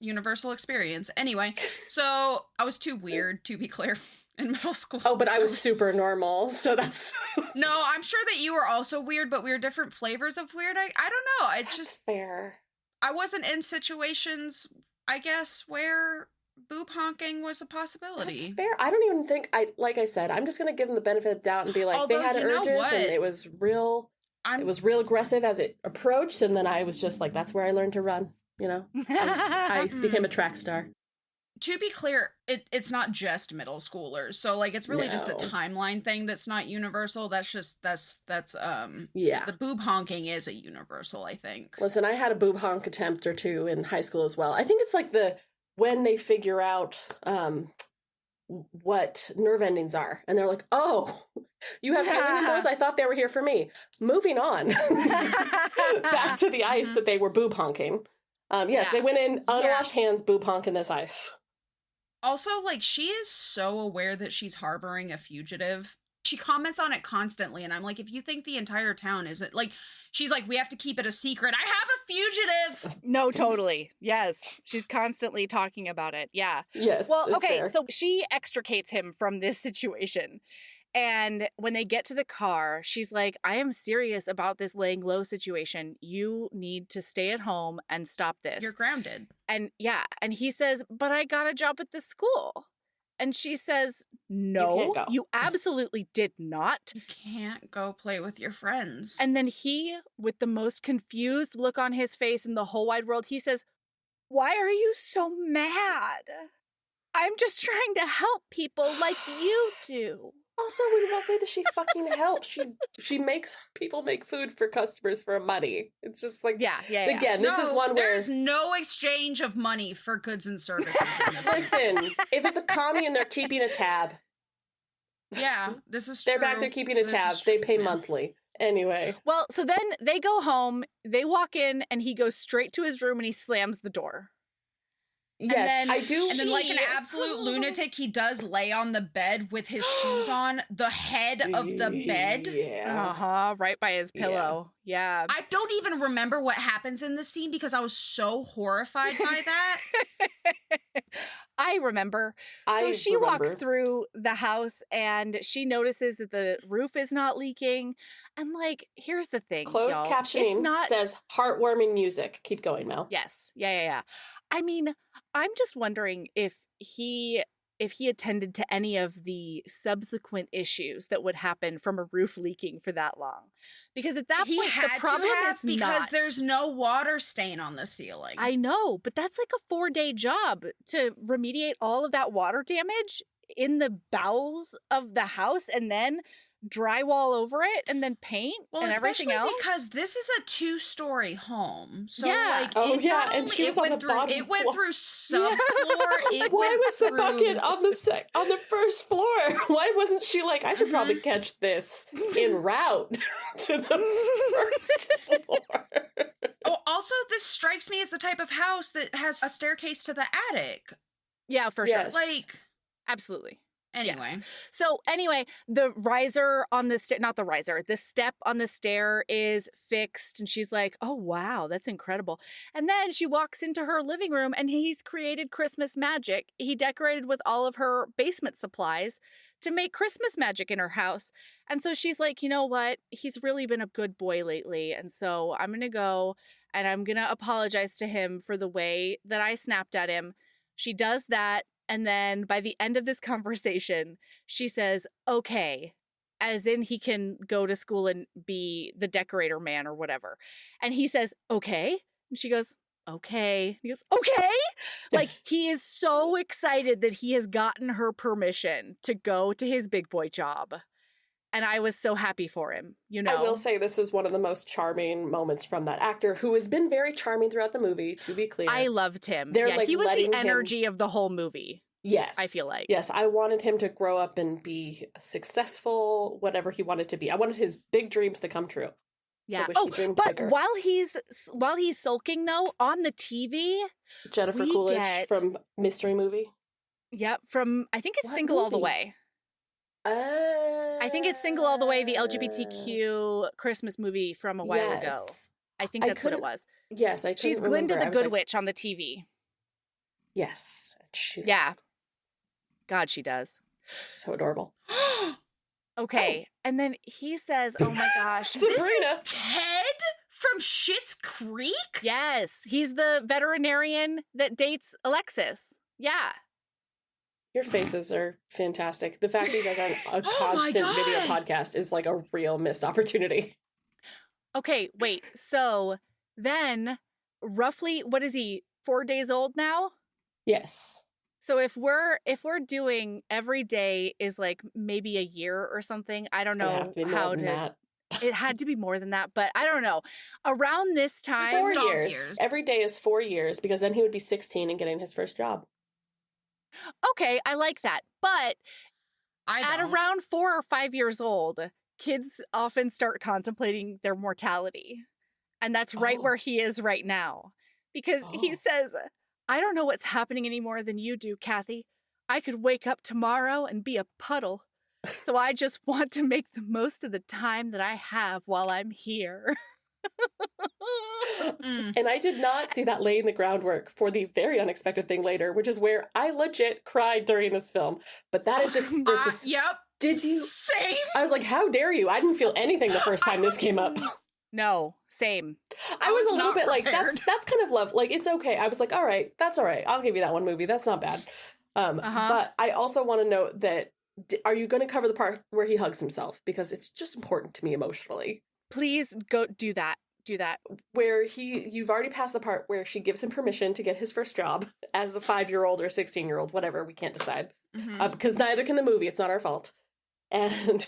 universal experience. Anyway, so I was too weird, to be clear, in middle school.
Oh, but I was super normal, so that's...
No, I'm sure that you were also weird, but we were different flavors of weird. I don't know. It's just
fair.
I wasn't in situations, I guess, where boob honking was a possibility.
That's fair. I don't even think like I said, I'm just gonna give them the benefit of the doubt and be like, they had urges and it was real. It was real aggressive as it approached, and then I was just like, that's where I learned to run. You know, I became a track star.
To be clear, it's not just middle schoolers. So like, it's really just a timeline thing that's not universal. That's the boob honking is a universal, I think.
Listen, I had a boob honk attempt or two in high school as well. I think it's like when they figure out what nerve endings are, and they're like, "Oh, you have hearing in those? I thought they were here for me." Moving on, back to the ice that they were boob honking. Yes, they went in unwashed hands, boob honk in this ice.
Also, like, she is so aware that she's harboring a fugitive. She comments on it constantly, and I'm like, if you think the entire town isn't, like, she's like, we have to keep it a secret. I have a fugitive!
No, totally. Yes. She's constantly talking about it. Yeah.
Yes.
Well, okay, fair. So she extricates him from this situation. And when they get to the car, she's like, I am serious about this laying low situation. You need to stay at home and stop this.
You're grounded.
And and he says, but I got a job at the school. And she says, no, you absolutely did not.
You can't go play with your friends.
And then he, with the most confused look on his face in the whole wide world, he says, why are you so mad? I'm just trying to help people like you do.
Also, what way does she fucking help? She makes people make food for customers for money. It's just like, again, this is one where
there's no exchange of money for goods and services in this.
Listen, if it's a commie and they're keeping a tab.
Yeah, this is true.
They're back there keeping a tab. They pay monthly. Anyway.
Well, so then they go home, they walk in, and he goes straight to his room and he slams the door.
Yes, I do.
And then, like an absolute lunatic, he does lay on the bed with his shoes on, the head of the bed.
Yeah.
Right by his pillow. Yeah.
I don't even remember what happens in the scene because I was so horrified by that.
I remember. So she walks through the house and she notices that the roof is not leaking. And like, here's the thing.
Closed captioning says heartwarming music. Keep going, Mel.
Yes. Yeah. I mean, I'm just wondering if he attended to any of the subsequent issues that would happen from a roof leaking for that long. Because at that point, the problem is
because there's no water stain on the ceiling.
I know, but that's like a 4-day job to remediate all of that water damage in the bowels of the house and then drywall over it and then paint and everything else.
Because this is a 2-story home. So
yeah.
And she was on the bottom
floor. It went through subfloor.
Why was the bucket on the first floor? Why wasn't she like, I should probably catch this en route to the first floor?
Oh, also, this strikes me as the type of house that has a staircase to the attic.
Yeah, for sure.
Like,
absolutely.
Anyway.
Yes. So anyway, the riser on the the step on the stair is fixed. And she's like, oh, wow, that's incredible. And then she walks into her living room and he's created Christmas magic. He decorated with all of her basement supplies to make Christmas magic in her house. And so she's like, you know what? He's really been a good boy lately. And so I'm going to go and I'm going to apologize to him for the way that I snapped at him. She does that. And then by the end of this conversation, she says, okay, as in he can go to school and be the decorator man or whatever. And he says, okay. And she goes, okay. He goes, okay. Like he is so excited that he has gotten her permission to go to his big boy job. And I was so happy for him, you know.
I will say this was one of the most charming moments from that actor, who has been very charming throughout the movie, to be clear.
I loved him.
Like
he was the energy of the whole movie.
Yes.
I feel like.
Yes, I wanted him to grow up and be successful, whatever he wanted to be. I wanted his big dreams to come true.
Yeah. Oh, but bigger. while he's sulking though on the TV,
Jennifer Coolidge from Mystery Movie.
Yep, from I think it's Single All the Way. I think it's Single All the Way, the LGBTQ Christmas movie from a while ago. I think that's what it was.
Yes,
she's Glinda the Good Witch on the TV.
Yes,
yeah. God, she does.
So adorable.
Okay, and then he says, "Oh my gosh,
Sabrina. This is Ted from Schitt's Creek."
Yes, he's the veterinarian that dates Alexis. Yeah.
Your faces are fantastic. The fact that you guys are on a constant video podcast is like a real missed opportunity.
Okay, wait. So then, roughly, what is he? 4 days old now?
Yes.
So if we're doing every day is like maybe a year or something, I don't know how to. It had to be more than that, but I don't know. Around this time,
4 years. Every day is 4 years because then he would be 16 and getting his first job.
Okay, I like that. But at around 4 or 5 years old, kids often start contemplating their mortality. And that's right where he is right now. Because he says, I don't know what's happening any more than you do, Kathy. I could wake up tomorrow and be a puddle. So I just want to make the most of the time that I have while I'm here.
And I did not see that laying the groundwork for the very unexpected thing later, which is where I legit cried during this film. But that is just...
Yep.
Did you?
Same.
I was like, how dare you? I didn't feel anything the first time this came up.
No, same.
I was a little bit prepared. Like, that's kind of love. Like, it's okay. I was like, all right, that's all right. I'll give you that one movie. That's not bad. But I also want to note that, are you going to cover the part where he hugs himself? Because it's just important to me emotionally.
Please go do that. Do that.
Where you've already passed the part where she gives him permission to get his first job as the 5-year-old or 16-year-old, whatever, we can't decide. Because neither can the movie. It's not our fault. And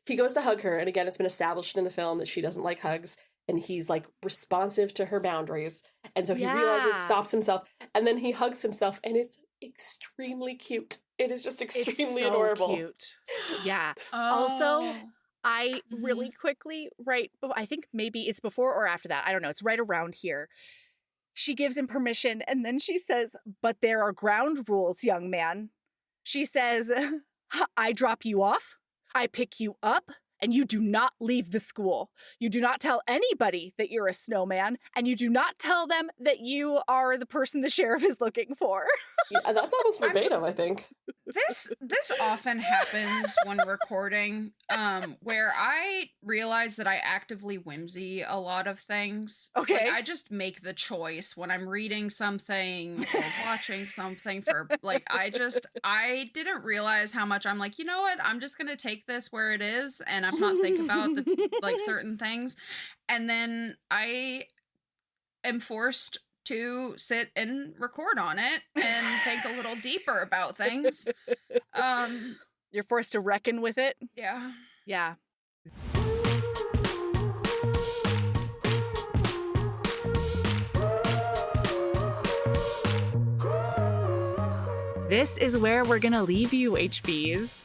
he goes to hug her. And again, it's been established in the film that she doesn't like hugs. And he's like responsive to her boundaries. And so he realizes, stops himself, and then he hugs himself. And it's extremely cute. It is just extremely adorable.
Cute. Yeah. Also, I really quickly, I think maybe it's before or after that. I don't know. It's right around here. She gives him permission, and then she says, "But there are ground rules, young man." She says, "I drop you off, I pick you up, and you do not leave the school. You do not tell anybody that you're a snowman, and you do not tell them that you are the person the sheriff is looking for."
Yeah, that's almost verbatim, I think.
This often happens when recording, where I realize that I actively whimsy a lot of things.
Okay.
Like, I just make the choice when I'm reading something or watching something for, like, I didn't realize how much I'm like, you know what, I'm just gonna take this where it is, and I'm not think about the, like, certain things. And then I am forced to sit and record on it and think a little deeper about things.
You're forced to reckon with it.
Yeah.
Yeah. This is where we're going to leave you, HBs.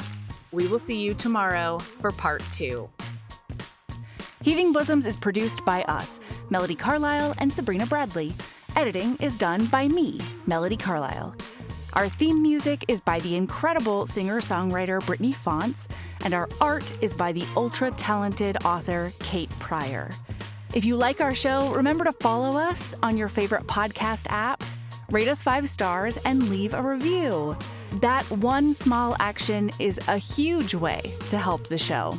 We will see you tomorrow for part 2. Heaving Bosoms is produced by us, Melody Carlisle and Sabrina Bradley. Editing is done by me, Melody Carlisle. Our theme music is by the incredible singer-songwriter Brittany Fonts, and our art is by the ultra-talented author Kate Pryor. If you like our show, remember to follow us on your favorite podcast app, rate us 5 stars, and leave a review. That one small action is a huge way to help the show.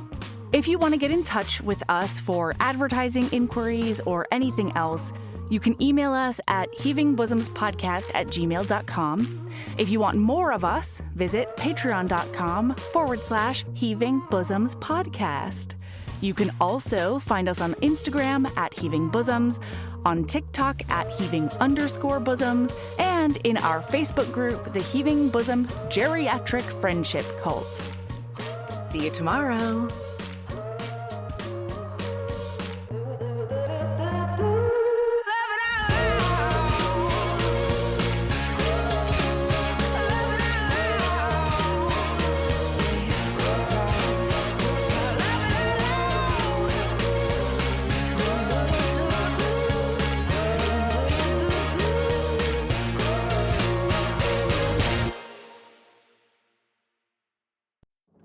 If you want to get in touch with us for advertising inquiries or anything else, you can email us at heavingbosomespodcast@gmail.com. If you want more of us, visit patreon.com/heavingbosomspodcast. You can also find us on Instagram at Heaving Bosoms, on TikTok at Heaving_Bosoms, and in our Facebook group, the Heaving Bosoms Geriatric Friendship Cult. See you tomorrow.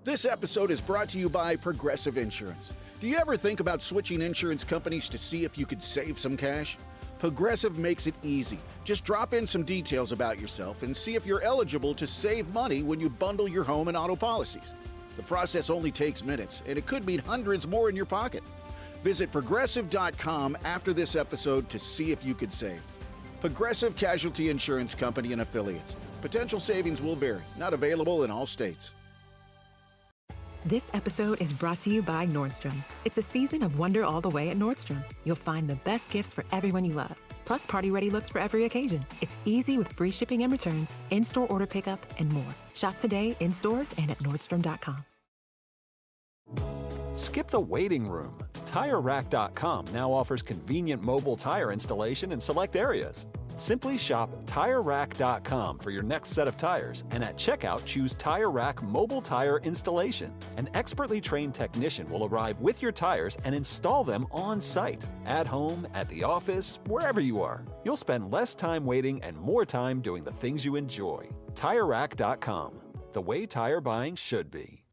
This episode is brought to you by Progressive Insurance. Do you ever think about switching insurance companies to see if you could save some cash? Progressive makes it easy. Just drop in some details about yourself and see if you're eligible to save money when you bundle your home and auto policies. The process only takes minutes, and it could mean hundreds more in your pocket. Visit Progressive.com after this episode to see if you could save. Progressive Casualty Insurance Company and Affiliates. Potential savings will vary. Not available in all states.
This episode is brought to you by Nordstrom. It's a season of wonder all the way at Nordstrom. You'll find the best gifts for everyone you love, plus party-ready looks for every occasion. It's easy with free shipping and returns, in-store order pickup, and more. Shop today in stores and at Nordstrom.com.
Skip the waiting room. TireRack.com now offers convenient mobile tire installation in select areas. Simply shop TireRack.com for your next set of tires, and at checkout, choose Tire Rack Mobile Tire Installation. An expertly trained technician will arrive with your tires and install them on site, at home, at the office, wherever you are. You'll spend less time waiting and more time doing the things you enjoy. TireRack.com, the way tire buying should be.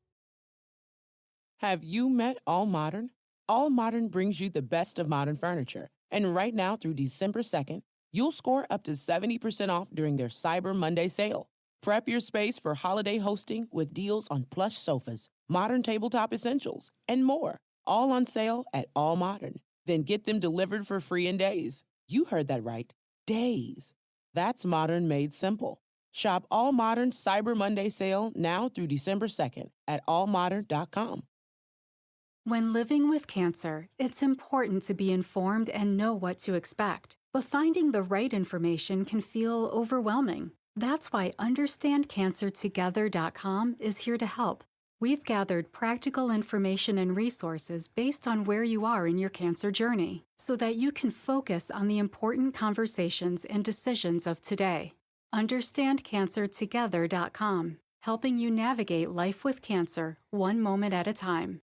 Have you met All Modern? All Modern brings you the best of modern furniture. And right now through December 2nd, you'll score up to 70% off during their Cyber Monday sale. Prep your space for holiday hosting with deals on plush sofas, modern tabletop essentials, and more. All on sale at All Modern. Then get them delivered for free in days. You heard that right. Days. That's modern made simple. Shop All Modern Cyber Monday sale now through December 2nd at allmodern.com.
When living with cancer, it's important to be informed and know what to expect. But finding the right information can feel overwhelming. That's why UnderstandCancerTogether.com is here to help. We've gathered practical information and resources based on where you are in your cancer journey, so that you can focus on the important conversations and decisions of today. UnderstandCancerTogether.com, helping you navigate life with cancer one moment at a time.